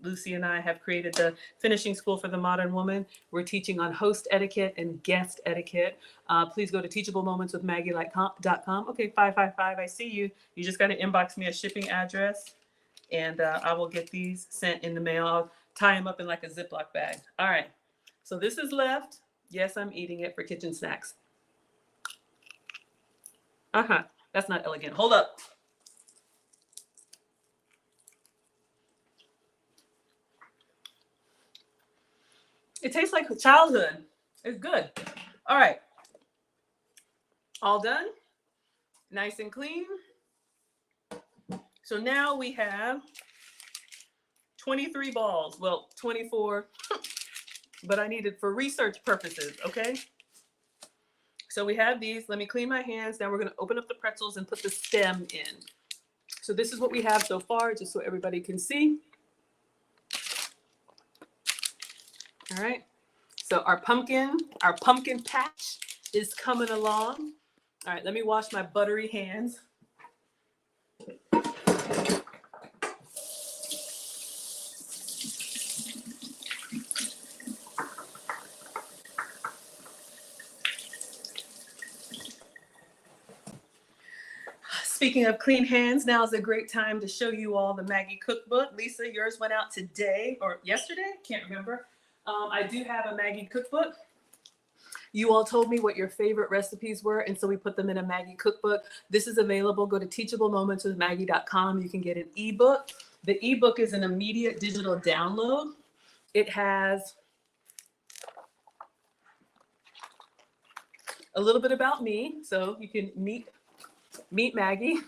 Lucy and I have created the Finishing School for the Modern Woman. We're teaching on host etiquette and guest etiquette. Please go to teachablemomentswithmaggie.com. Okay, 555, I see you. You just got to inbox me a shipping address, and I will get these sent in the mail. I'll tie them up in like a Ziploc bag. All right, so this is left. Yes, I'm eating it for kitchen snacks. Uh-huh. That's not elegant. Hold up. It tastes like childhood. It's good. All right. All done. Nice and clean. So now we have 23 balls. Well, 24, but I need it for research purposes, okay? So we have these. Let me clean my hands. Now we're going to open up the pretzels and put the stem in. So this is what we have so far, just so everybody can see. All right. So our pumpkin patch is coming along. All right, let me wash my buttery hands. Speaking of clean hands, now is a great time to show you all the Maggie cookbook. Lisa, yours went out today or yesterday? Can't remember. I do have a Maggie cookbook. You all told me what your favorite recipes were, and so we put them in a Maggie cookbook. This is available. Go to teachablemomentswithmaggie.com. You can get an ebook. The ebook is an immediate digital download. It has a little bit about me, so you can meet Maggie.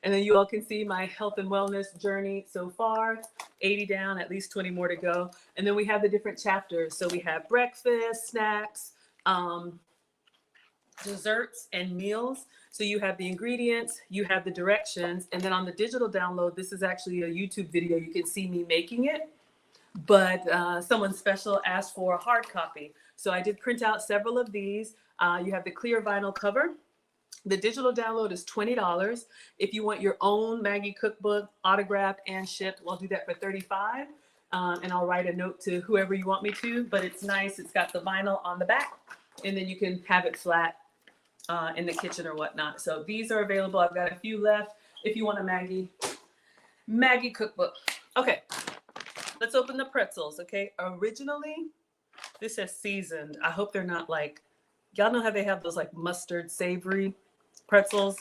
And then you all can see my health and wellness journey so far, 80 down, at least 20 more to go. And then we have the different chapters. So we have breakfast, snacks, desserts, and meals. So you have the ingredients, you have the directions. And then on the digital download, this is actually a YouTube video. You can see me making it. But someone special asked for a hard copy. So I did print out several of these. You have the clear vinyl cover. The digital download is $20. If you want your own Maggie cookbook, autographed and shipped, we'll do that for $35. And I'll write a note to whoever you want me to, but it's nice. It's got the vinyl on the back, and then you can have it flat in the kitchen or whatnot. So these are available. I've got a few left if you want a Maggie cookbook. Okay, let's open the pretzels, okay? Originally, this says seasoned. I hope they're not like, y'all know how they have those like mustard savory pretzels?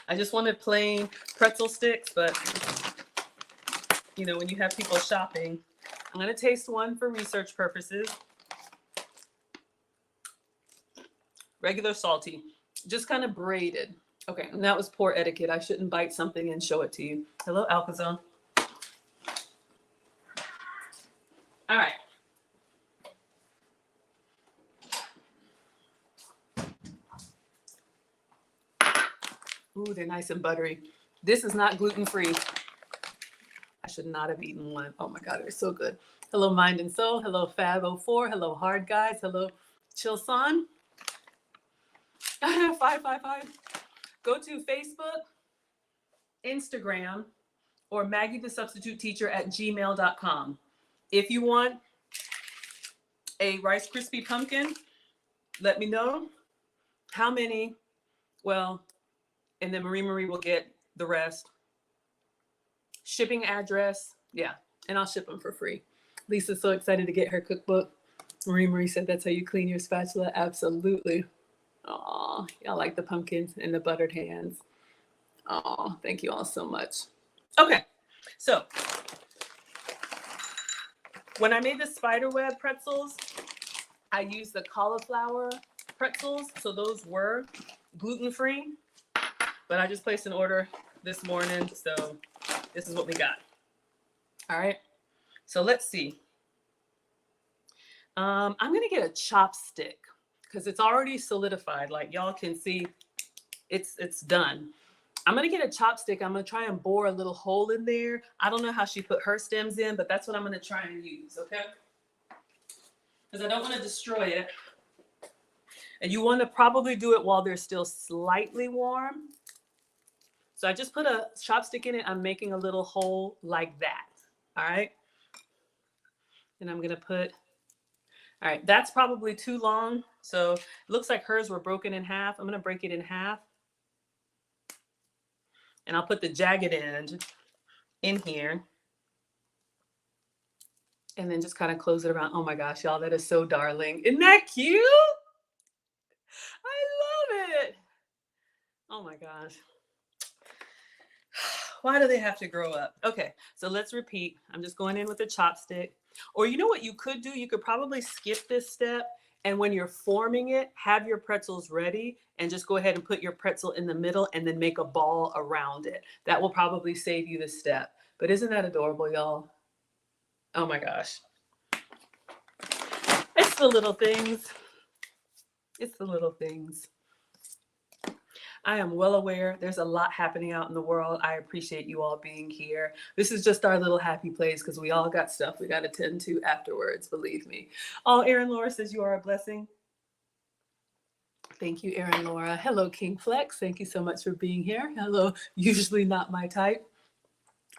I just wanted plain pretzel sticks, but you know, when you have people shopping, I'm gonna taste one for research purposes. Regular salty, just kind of braided. Okay, and that was poor etiquette. I shouldn't bite something and show it to you. Hello, Alcazar. All right. Ooh, they're nice and buttery. This is not gluten-free. I should not have eaten one. Oh my God, they're so good. Hello, Mind and Soul. Hello, Fab04. Hello, Hard Guys. Hello, Chilson. 555. Go to Facebook, Instagram, or Maggie the Substitute Teacher at gmail.com. If you want a Rice Krispy pumpkin, let me know how many. Well, and then Marie will get the rest. Shipping address, yeah, and I'll ship them for free. Lisa's so excited to get her cookbook. Marie said that's how you clean your spatula. Absolutely. Aw, y'all like the pumpkins and the buttered hands. Aw, thank you all so much. Okay, so when I made the spiderweb pretzels, I used the cauliflower pretzels, so those were gluten-free, but I just placed an order this morning, so this is what we got. All right, so let's see. I'm gonna get a chopstick because it's already solidified. Like y'all can see, it's done. I'm gonna get a chopstick. I'm gonna try and bore a little hole in there. I don't know how she put her stems in, but that's what I'm gonna try and use, okay? Because I don't want to destroy it. And you want to probably do it while they're still slightly warm. So I just put a chopstick in it. I'm making a little hole like that. All right. And I'm going to put, all right, that's probably too long. So it looks like hers were broken in half. I'm going to break it in half. And I'll put the jagged end in here. And then just kind of close it around. Oh my gosh, y'all, that is so darling. Isn't that cute? I love it. Oh my gosh. Why do they have to grow up? Okay, so let's repeat. I'm just going in with a chopstick. Or you know what you could do? You could probably skip this step. And when you're forming it, have your pretzels ready and just go ahead and put your pretzel in the middle and then make a ball around it. That will probably save you the step. But isn't that adorable, y'all? Oh my gosh. It's the little things. It's the little things. I am well aware there's a lot happening out in the world. I appreciate you all being here. This is just our little happy place because we all got stuff we got to tend to afterwards, believe me. Oh, Erin Laura says you are a blessing. Thank you, Erin Laura. Hello, King Flex. Thank you so much for being here. Hello, usually not my type.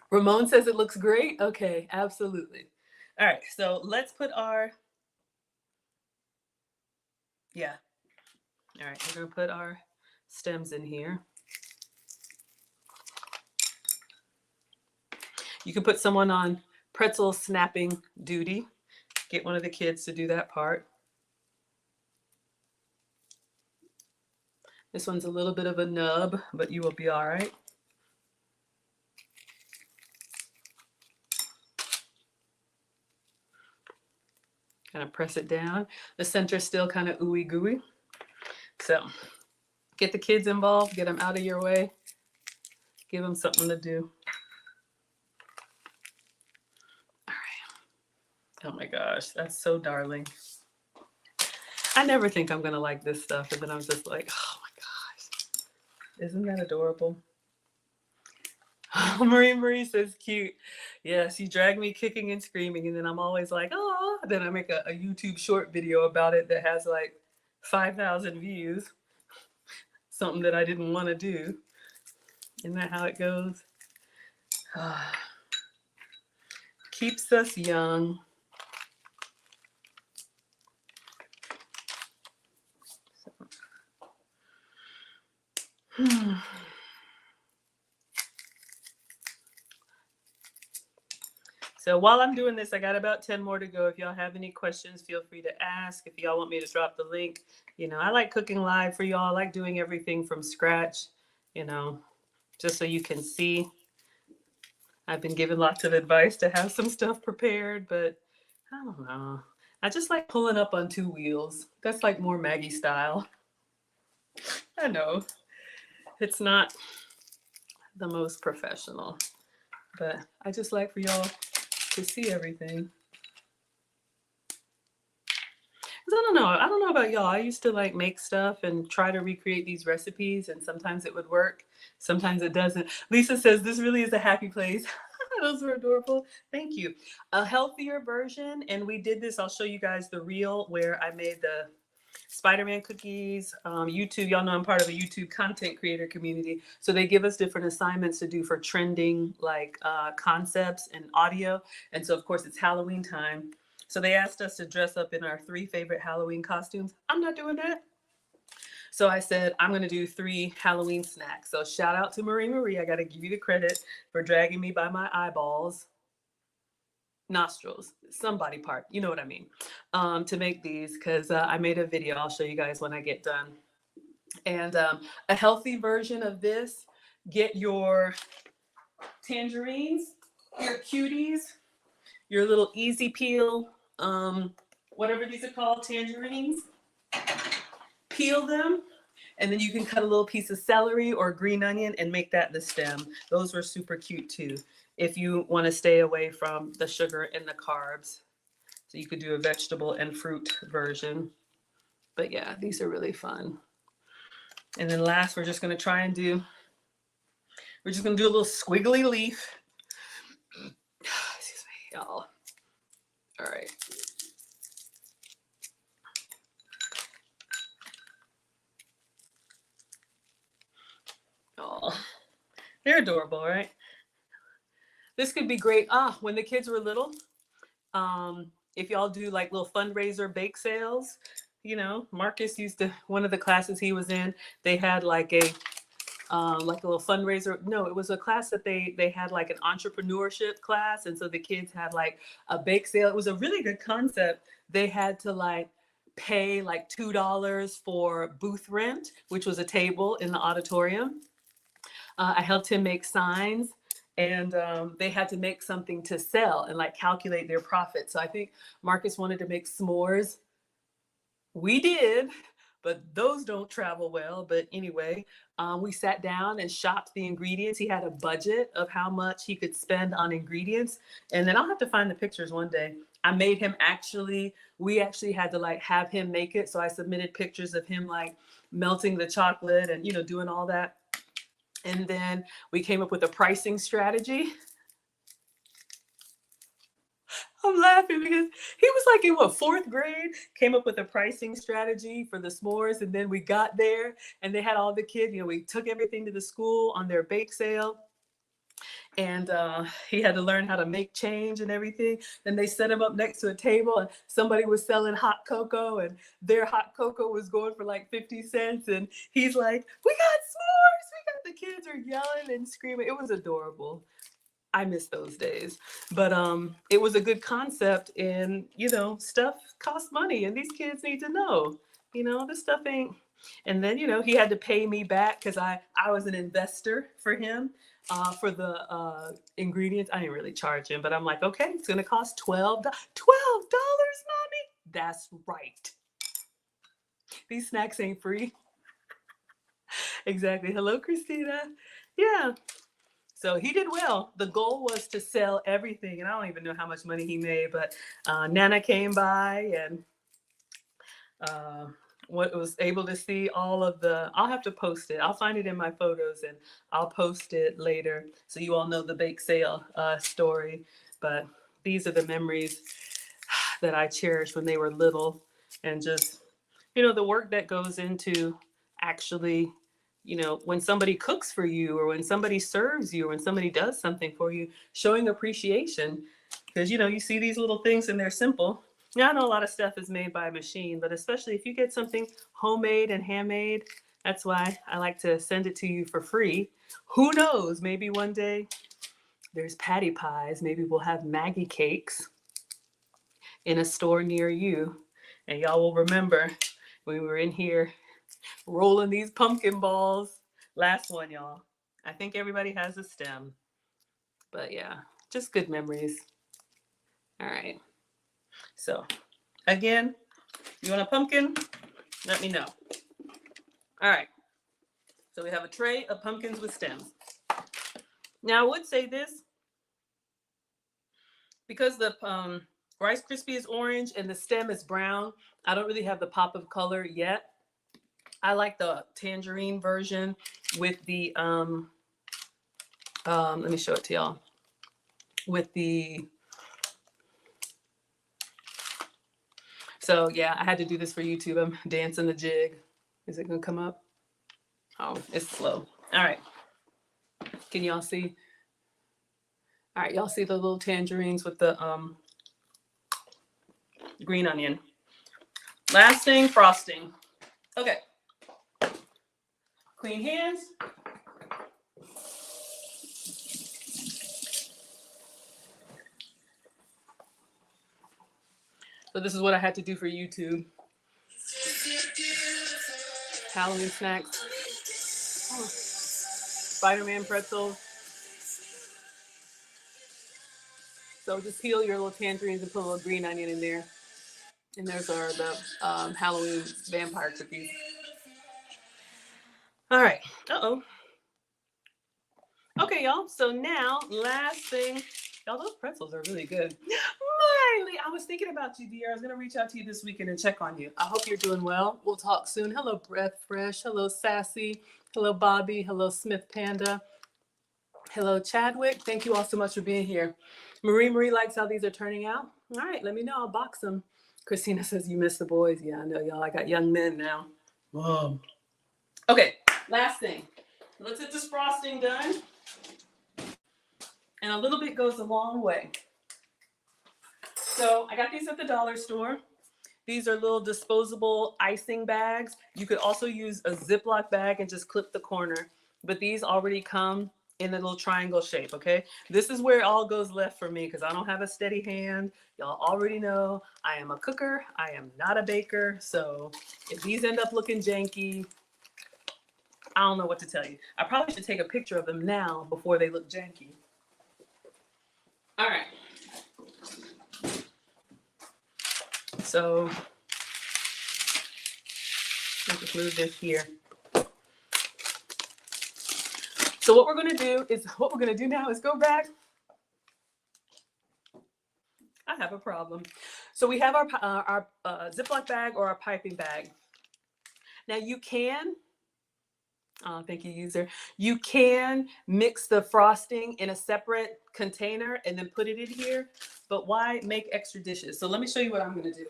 Ramon says it looks great. Okay, absolutely. All right, so let's put our, yeah. All right, we're gonna put our stems in here. You can put someone on pretzel snapping duty. Get one of the kids to do that part. This one's a little bit of a nub, but you will be all right. Kind of press it down. The center's still kind of ooey gooey. So get the kids involved, get them out of your way. Give them something to do. All right. Oh my gosh, that's so darling. I never think I'm gonna like this stuff, and then I'm just like, oh my gosh. Isn't that adorable? Marie says cute. Yeah, she dragged me kicking and screaming, and then I'm always like, oh. Then I make a YouTube short video about it that has like 5,000 views. Something that I didn't want to do. Isn't that how it goes? Keeps us young. So while I'm doing this, I got about 10 more to go. If y'all have any questions, feel free to ask. If y'all want me to drop the link, you know, I like cooking live for y'all. I like doing everything from scratch, you know, just so you can see. I've been given lots of advice to have some stuff prepared, but I don't know. I just like pulling up on two wheels. That's like more Maggie style. I know. It's not the most professional, but I just like for y'all to see everything. I don't know about y'all. I used to like make stuff and try to recreate these recipes, and sometimes it would work, sometimes it doesn't. Lisa says this really is a happy place. Those were adorable. Thank you. A healthier version, and we did this. I'll show you guys the reel where I made the Spider-Man cookies. YouTube, y'all know I'm part of a YouTube content creator community, so they give us different assignments to do for trending like concepts and audio. And so of course it's Halloween time, so they asked us to dress up in our 3 favorite Halloween costumes. I'm not doing that. So I said, I'm going to do 3 Halloween snacks. So shout out to Marie. I got to give you the credit for dragging me by my eyeballs, nostrils, some body part, you know what I mean, to make these, because I made a video. I'll show you guys when I get done. And a healthy version of this, get your tangerines, your cuties, your little easy peel, whatever these are called, tangerines. Peel them, and then you can cut a little piece of celery or green onion and make that the stem. Those were super cute too, if you want to stay away from the sugar and the carbs. So you could do a vegetable and fruit version. But yeah, these are really fun. And then last, we're just going to try and do, we're just going to do a little squiggly leaf. Excuse me, y'all. All right. Oh, they're adorable, right? This could be great. When the kids were little, if y'all do like little fundraiser bake sales, you know, Marcus used to, one of the classes he was in, they had like a little fundraiser. No, it was a class that they had like an entrepreneurship class. And so the kids had like a bake sale. It was a really good concept. They had to like pay like $2 for booth rent, which was a table in the auditorium. I helped him make signs, and they had to make something to sell and like calculate their profit. So I think Marcus wanted to make s'mores. We did, but those don't travel well. But anyway, we sat down and shopped the ingredients. He had a budget of how much he could spend on ingredients. And then I'll have to find the pictures one day. I made him we actually had to like have him make it. So I submitted pictures of him like melting the chocolate and, doing all that. And then we came up with a pricing strategy. I'm laughing because he was like in fourth grade, came up with a pricing strategy for the s'mores. And then we got there and they had all the kids, we took everything to the school on their bake sale. And he had to learn how to make change and everything. Then they set him up next to a table and somebody was selling hot cocoa and their hot cocoa was going for like 50 cents. And he's like, we got s'mores. The kids are yelling and screaming. It was adorable. I miss those days, but it was a good concept. And stuff costs money, and these kids need to know, this stuff ain't. And then he had to pay me back because I was an investor for him for the ingredients. I didn't really charge him, but I'm like, okay, it's gonna cost $12, mommy. That's right. These snacks ain't free. Exactly. Hello, Christina. Yeah. So he did well. The goal was to sell everything. And I don't even know how much money he made, but Nana came by and was able to see all of I'll have to post it. I'll find it in my photos and I'll post it later. So you all know the bake sale story. But these are the memories that I cherished when they were little, and just, the work that goes into actually, when somebody cooks for you or when somebody serves you or when somebody does something for you, showing appreciation. Because, you see these little things and they're simple. Now, I know a lot of stuff is made by a machine, but especially if you get something homemade and handmade, that's why I like to send it to you for free. Who knows? Maybe one day there's patty pies. Maybe we'll have Maggie cakes in a store near you. And y'all will remember when we were in here rolling these pumpkin balls. Last one, y'all. I think everybody has a stem. But yeah, just good memories. All right. So again, you want a pumpkin? Let me know. All right. So we have a tray of pumpkins with stems. Now I would say this, because the Rice Krispie is orange and the stem is brown, I don't really have the pop of color yet. I like the tangerine version with the, let me show it to y'all. With the, so yeah, I had to do this for YouTube. I'm dancing the jig. Is it gonna come up? Oh, it's slow. All right. Can y'all see? All right, y'all see the little tangerines with the green onion. Last thing, frosting. Okay. Clean hands. So this is what I had to do for YouTube. Halloween snacks. Oh. Spider-Man pretzels. So just peel your little tangerines and put a little green onion in there. And there's our Halloween vampire cookies. All right. Uh-oh. Okay, y'all. So now, last thing. Y'all, those pretzels are really good. Miley, I was thinking about you, dear. I was going to reach out to you this weekend and check on you. I hope you're doing well. We'll talk soon. Hello, Breath Fresh. Hello, Sassy. Hello, Bobby. Hello, Smith Panda. Hello, Chadwick. Thank you all so much for being here. Marie likes how these are turning out. All right, let me know. I'll box them. Christina says you miss the boys. Yeah, I know, y'all. I got young men now. Whoa. Okay, last thing. Let's get this frosting done. And a little bit goes a long way. So I got these at the dollar store. These are little disposable icing bags. You could also use a Ziploc bag and just clip the corner. But these already come in a little triangle shape, okay? This is where it all goes left for me because I don't have a steady hand. Y'all already know I am a cooker. I am not a baker. So if these end up looking janky, I don't know what to tell you. I probably should take a picture of them now before they look janky. All right. So let's just move this here. So what we're going to do now is go back. I have a problem. So we have our Ziploc bag or our piping bag. Now you can, thank you, user. You can mix the frosting in a separate container and then put it in here, but why make extra dishes? So let me show you what I'm going to do.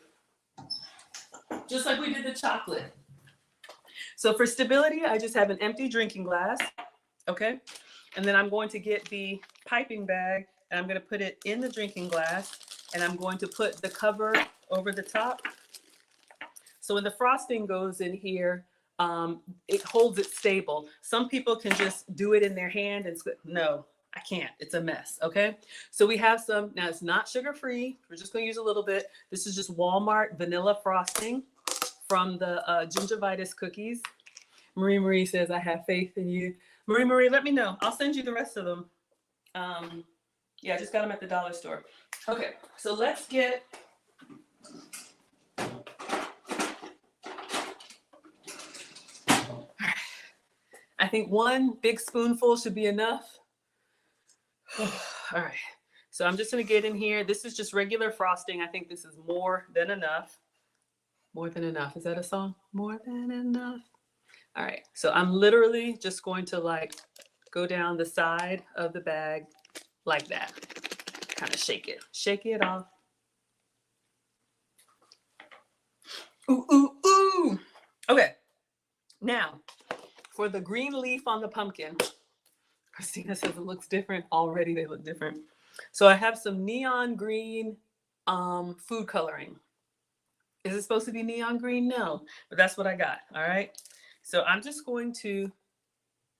Just like we did the chocolate. So for stability, I just have an empty drinking glass, okay? And then I'm going to get the piping bag and I'm going to put it in the drinking glass and I'm going to put the cover over the top. So when the frosting goes in here, it holds it stable. Some people can just do it in their hand and no, I can't. It's a mess, okay? So we have some, now it's not sugar-free. We're just going to use a little bit. This is just Walmart vanilla frosting from the gingivitis cookies. Marie says, I have faith in you. Marie, let me know. I'll send you the rest of them. Yeah, I just got them at the dollar store. Okay, so let's get... I think one big spoonful should be enough. All right, so I'm just gonna get in here. This is just regular frosting. I think this is more than enough. More than enough, is that a song? More than enough. All right, so I'm literally just going to like go down the side of the bag like that. Kind of shake it off. Ooh, ooh, ooh. Okay, now for the green leaf on the pumpkin. Christina says it looks different. Already they look different. So I have some neon green food coloring. Is it supposed to be neon green? No, but that's what I got. All right. So I'm just going to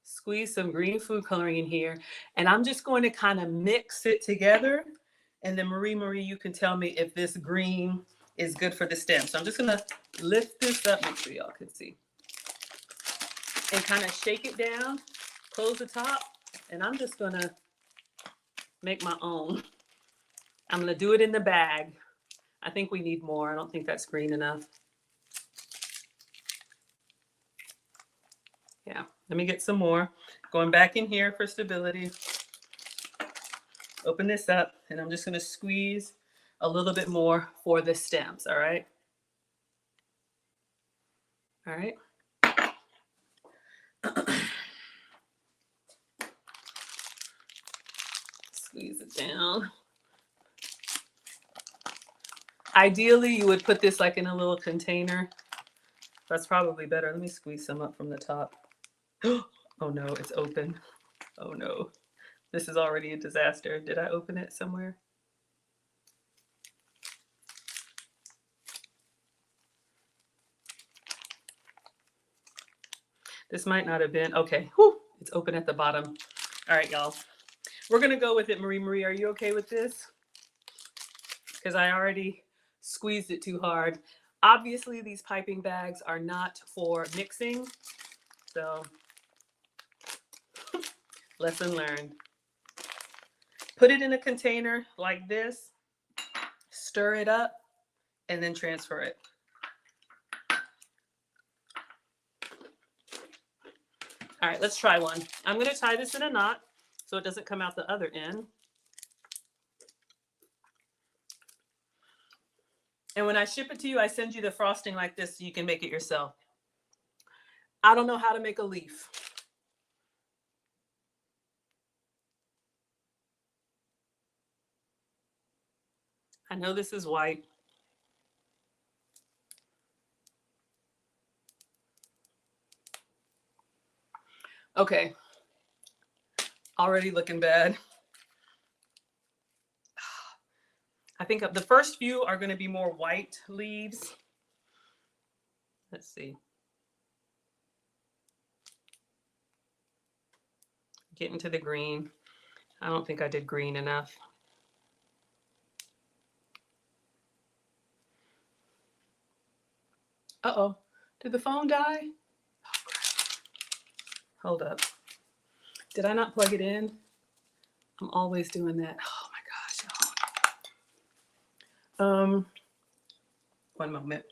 squeeze some green food coloring in here and I'm just going to kind of mix it together. And then Marie, you can tell me if this green is good for the stem. So I'm just going to lift this up, make sure y'all can see, and kind of shake it down, close the top, and I'm just going to make my own. I'm going to do it in the bag. I think we need more. I don't think that's green enough. Yeah, let me get some more. Going back in here for stability. Open this up, and I'm just going to squeeze a little bit more for the stems, all right? All right. Squeeze it down. Ideally, you would put this like in a little container. That's probably better. Let me squeeze some up from the top. Oh no, it's open. Oh no, this is already a disaster. Did I open it somewhere? This might not have been, okay. Whew, it's open at the bottom. All right, y'all. We're gonna go with it. Marie, are you okay with this? Because I already squeezed it too hard. Obviously, these piping bags are not for mixing. So, lesson learned. Put it in a container like this, stir it up, and then transfer it. All right, let's try one. I'm going to tie this in a knot so it doesn't come out the other end. And when I ship it to you, I send you the frosting like this so you can make it yourself. I don't know how to make a leaf. I know this is white. Okay. Already looking bad. I think the first few are going to be more white leaves. Let's see. Get into the green. I don't think I did green enough. Uh-oh. Did the phone die? Oh, crap. Hold up. Did I not plug it in? I'm always doing that. Oh my gosh. One moment.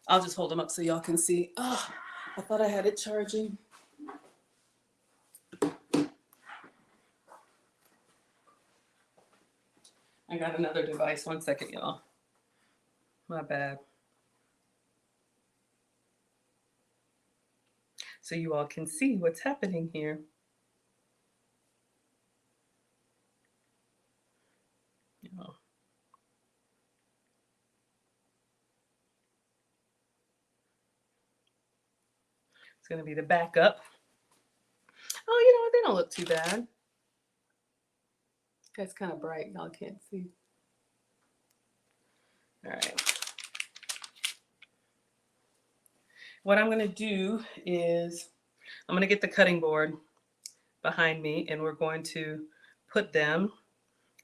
I'll just hold them up so y'all can see. Oh, I thought I had it charging. I got another device. 1 second, y'all. My bad. So you all can see what's happening here. Oh. It's going to be the backup. Oh, you know what? They don't look too bad. It's kind of bright. Y'all can't see. All right. What I'm going to do is I'm going to get the cutting board behind me, and we're going to put them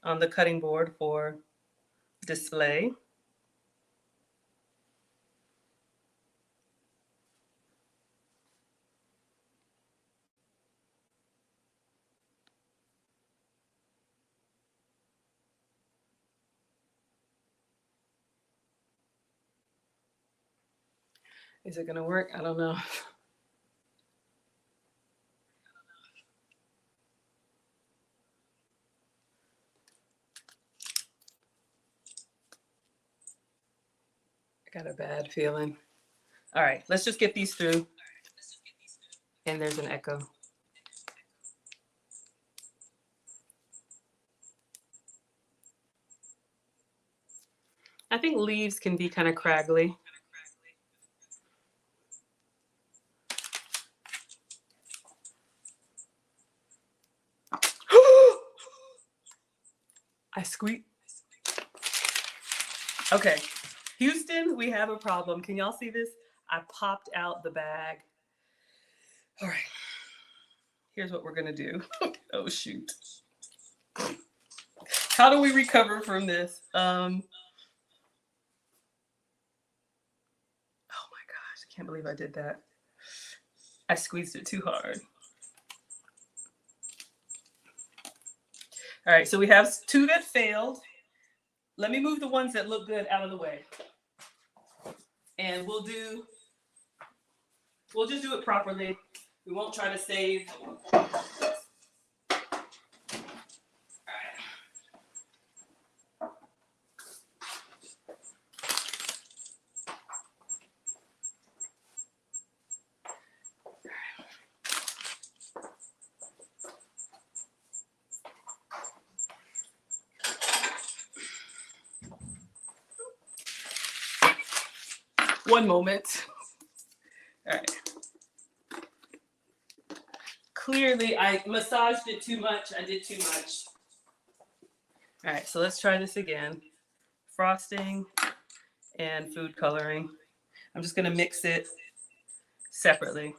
on the cutting board for display. Is it going to work? I don't know. I got a bad feeling. All right, let's just get these through. And there's an echo. I think leaves can be kind of craggly. I squeak. Okay, Houston, we have a problem. Can y'all see this? I popped out the bag. All right, here's what we're gonna do. Oh shoot. How do we recover from this? Oh my gosh, I can't believe I did that. I squeezed it too hard. All right, so we have 2 that failed. Let me move the ones that look good out of the way. And we'll just do it properly. We won't try to save. All right. One moment. All right. Clearly, I massaged it too much. I did too much. All right, so let's try this again. Frosting and food coloring. I'm just gonna mix it separately.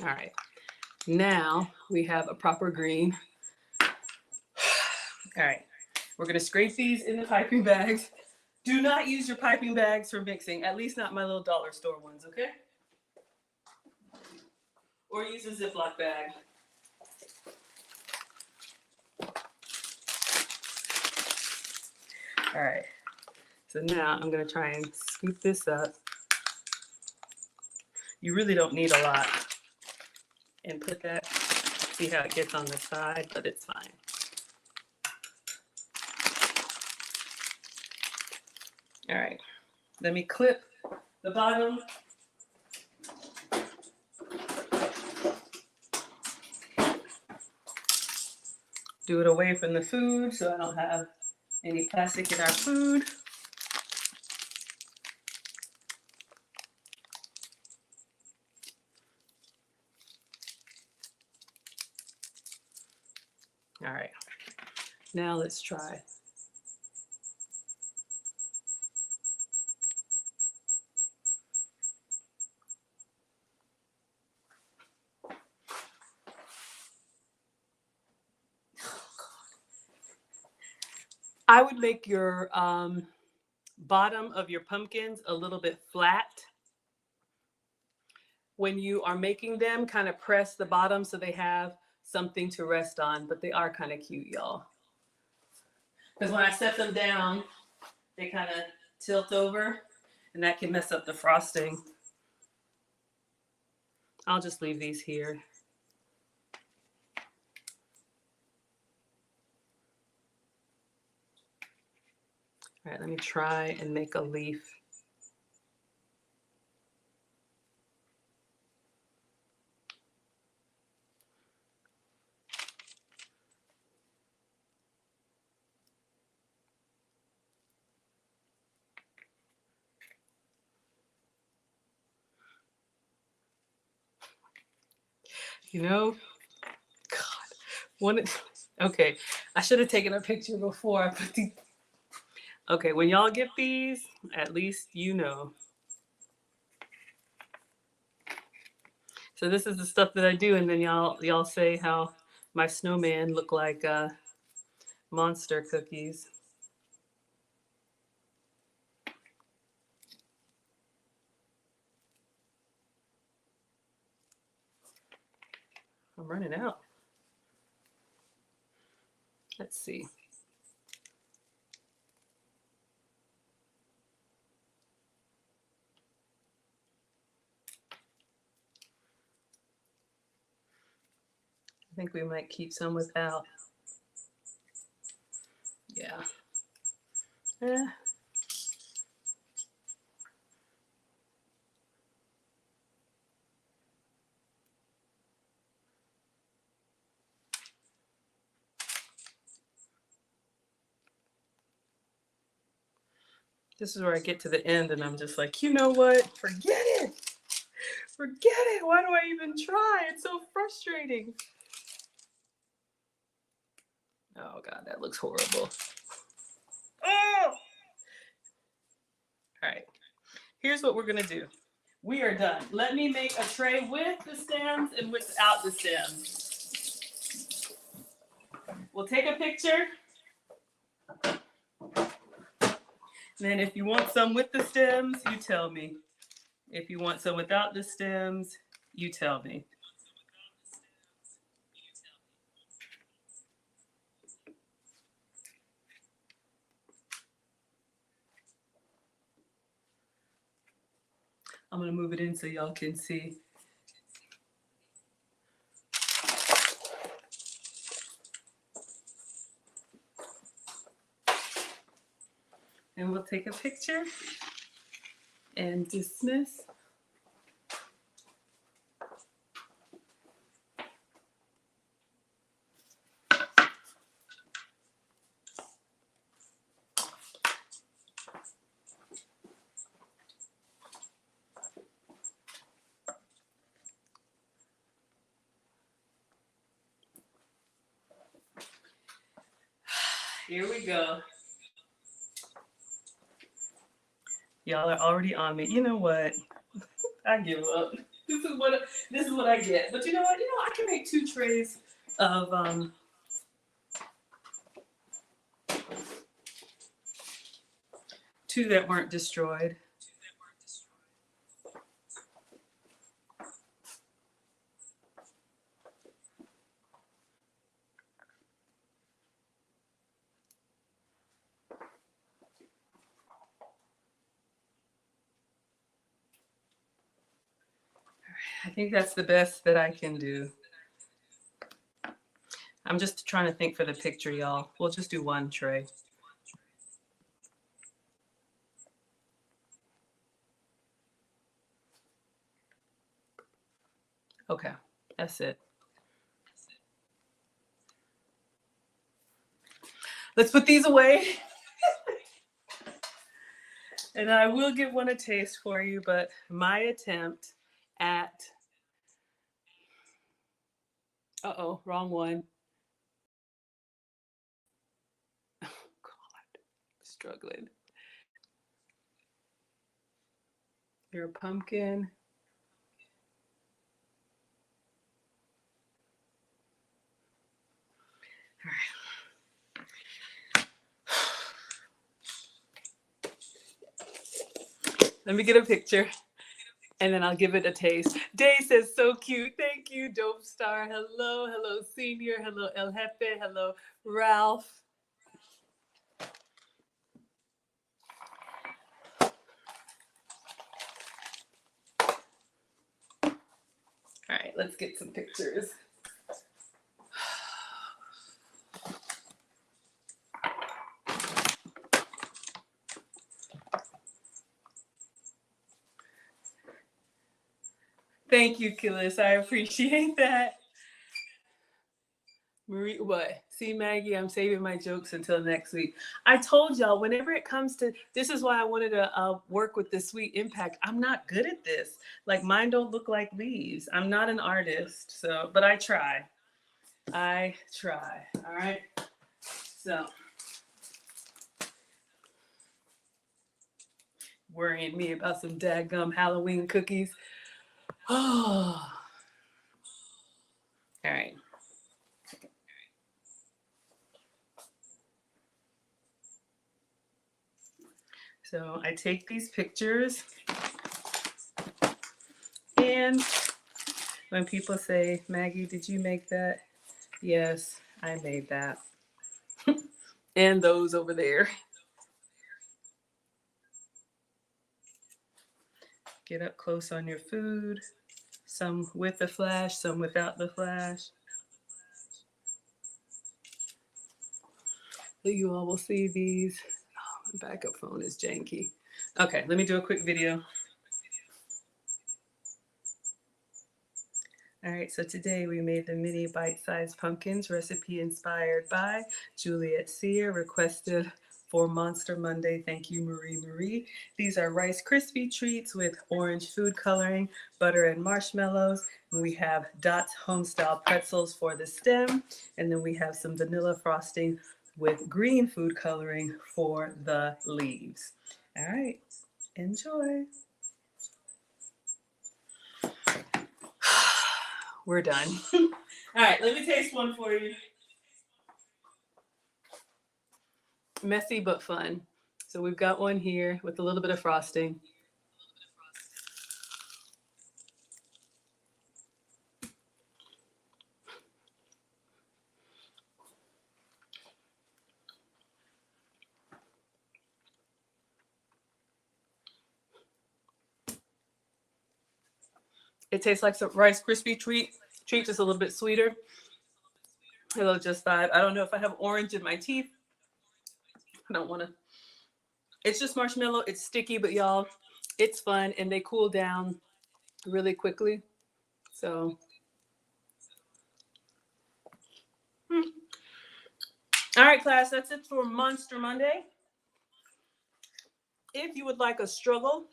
All right, now we have a proper green. All right, we're gonna scrape these in the piping bags. Do not use your piping bags for mixing, at least not my little dollar store ones, okay? Or use a Ziploc bag. All right, so now I'm gonna try and scoop this up. You really don't need a lot. And put that, see how it gets on the side, but it's fine. All right, let me clip the bottom. Do it away from the food so I don't have any plastic in our food. All right, now let's try. I would make your bottom of your pumpkins a little bit flat. When you are making them, kind of press the bottom so they have something to rest on, but they are kind of cute, y'all. Because when I set them down, they kind of tilt over, and that can mess up the frosting. I'll just leave these here. All right, let me try and make a leaf. You know, God, okay, I should have taken a picture before I put these. Okay, when y'all get these, at least you know. So this is the stuff that I do, and then y'all say how my snowman look like monster cookies. I'm running out. Let's see. I think we might keep some without. Yeah. This is where I get to the end and I'm just like, you know what? Forget it. Forget it. Why do I even try? It's so frustrating. Oh God, that looks horrible. Oh! All right. Here's what we're gonna do. We are done. Let me make a tray with the stems and without the stems. We'll take a picture. Then if you want some with the stems, you tell me. If you want some without the stems, you tell me. I'm gonna move it in so y'all can see. And we'll take a picture and dismiss. Here we go. Y'all are already on me. You know what? I give up. This is what I get. But you know what? I can make 2 trays of 2 that weren't destroyed. I think that's the best that I can do. I'm just trying to think for the picture, y'all. We'll just do 1 tray. Okay, that's it. Let's put these away. And I will give one a taste for you, but my attempt at, wrong one. struggling. You're a pumpkin. All right. Let me get a picture. And then I'll give it a taste. Day says, so cute. Thank you, Dope Star. Hello, hello, Senior. Hello, El Jefe. Hello, Ralph. All right, let's get some pictures. Thank you, Killis. I appreciate that. Marie, what? See, Maggie, I'm saving my jokes until next week. I told y'all, whenever it comes to, this is why I wanted to work with the Sweet Impact. I'm not good at this. Like, mine don't look like leaves. I'm not an artist, so, but I try. I try, all right? So, worrying me about some dadgum Halloween cookies. Oh, all right. So I take these pictures, and when people say, Maggie, did you make that? Yes, I made that. And those over there. Get up close on your food. Some with the flash, some without the flash. You all will see these. Oh, my backup phone is janky. Okay, let me do a quick video. All right, so today we made the mini bite-sized pumpkins, recipe inspired by Juliet Sear, requested for Monster Monday. Thank you, Marie Marie. These are Rice Krispy treats with orange food coloring, butter and marshmallows. And we have Dot's Homestyle pretzels for the stem. And then we have some vanilla frosting with green food coloring for the leaves. All right, enjoy. We're done. All right, let me taste one for you. Messy but fun. So we've got one here with a little bit of frosting. It tastes like some Rice Krispie treat, just a little bit sweeter. Hello, Just Five. I don't know if I have orange in my teeth. I don't want to. It's just marshmallow. It's sticky, but y'all, it's fun, and they cool down really quickly. So, all right, class, that's it for Monster Monday. If you would like a struggle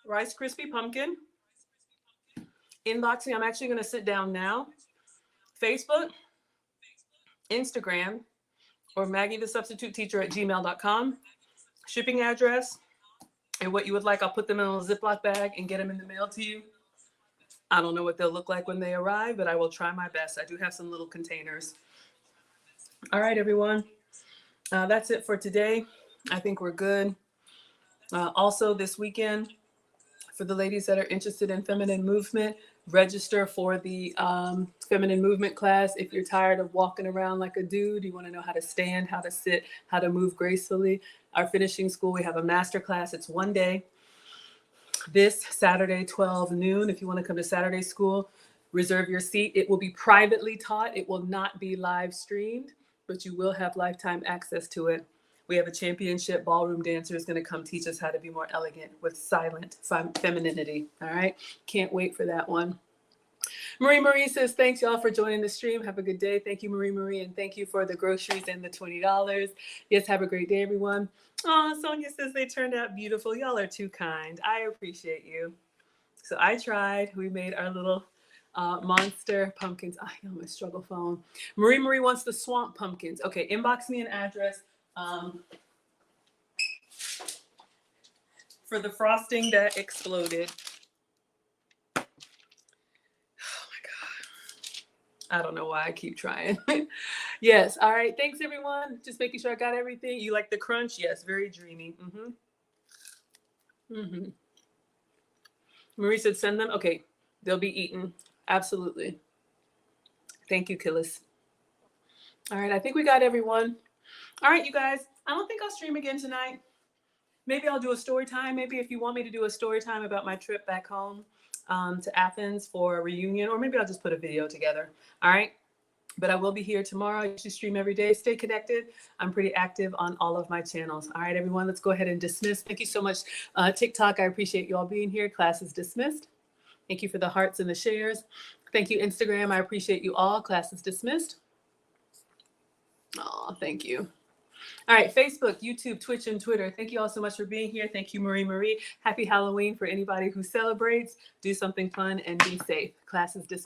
Rice Krispie pumpkin, inbox me. I'm actually going to sit down now. Facebook, Instagram, or Maggie the Substitute Teacher at gmail.com. Shipping address and what you would like. I'll put them in a Ziploc bag and get them in the mail to you. I don't know what they'll look like when they arrive, but I will try my best. I do have some little containers. All right, everyone. That's it for today. I think we're good. Also, this weekend, for the ladies that are interested in feminine movement, register for the feminine movement class. If you're tired of walking around like a dude, you want to know how to stand, how to sit, how to move gracefully. Our finishing school, we have a master class. It's one day. This Saturday, 12 noon. If you want to come to Saturday school, reserve your seat. It will be privately taught. It will not be live streamed, but you will have lifetime access to it. We have a championship ballroom dancer who's going to come teach us how to be more elegant with silent femininity. All right. Can't wait for that one. Marie Marie says, thanks y'all for joining the stream. Have a good day. Thank you, Marie Marie. And thank you for the groceries and the $20. Yes, have a great day, everyone. Oh, Sonia says they turned out beautiful. Y'all are too kind. I appreciate you. So I tried. We made our little monster pumpkins. I know my struggle phone. Marie Marie wants the swamp pumpkins. Okay, inbox me an address. for the frosting that exploded. I don't know why I keep trying. Yes. All right. Thanks, everyone. Just making sure I got everything. You like the crunch? Yes. Very dreamy. Marie said, send them. Okay. They'll be eaten. Absolutely. Thank you, Killis. All right. I think we got everyone. All right, you guys. I don't think I'll stream again tonight. Maybe I'll do a story time. Maybe if you want me to do a story time about my trip back home to Athens for a reunion, or maybe I'll just put a video together. All right. But I will be here tomorrow. I usually stream every day. Stay connected. I'm pretty active on all of my channels. All right, everyone, let's go ahead and dismiss. Thank you so much, TikTok. I appreciate you all being here. Class is dismissed. Thank you for the hearts and the shares. Thank you, Instagram. I appreciate you all. Class is dismissed. Oh, thank you. All right, Facebook, YouTube, Twitch, and Twitter. Thank you all so much for being here. Thank you, Marie. Happy Halloween for anybody who celebrates. Do something fun and be safe. Class is dismissed.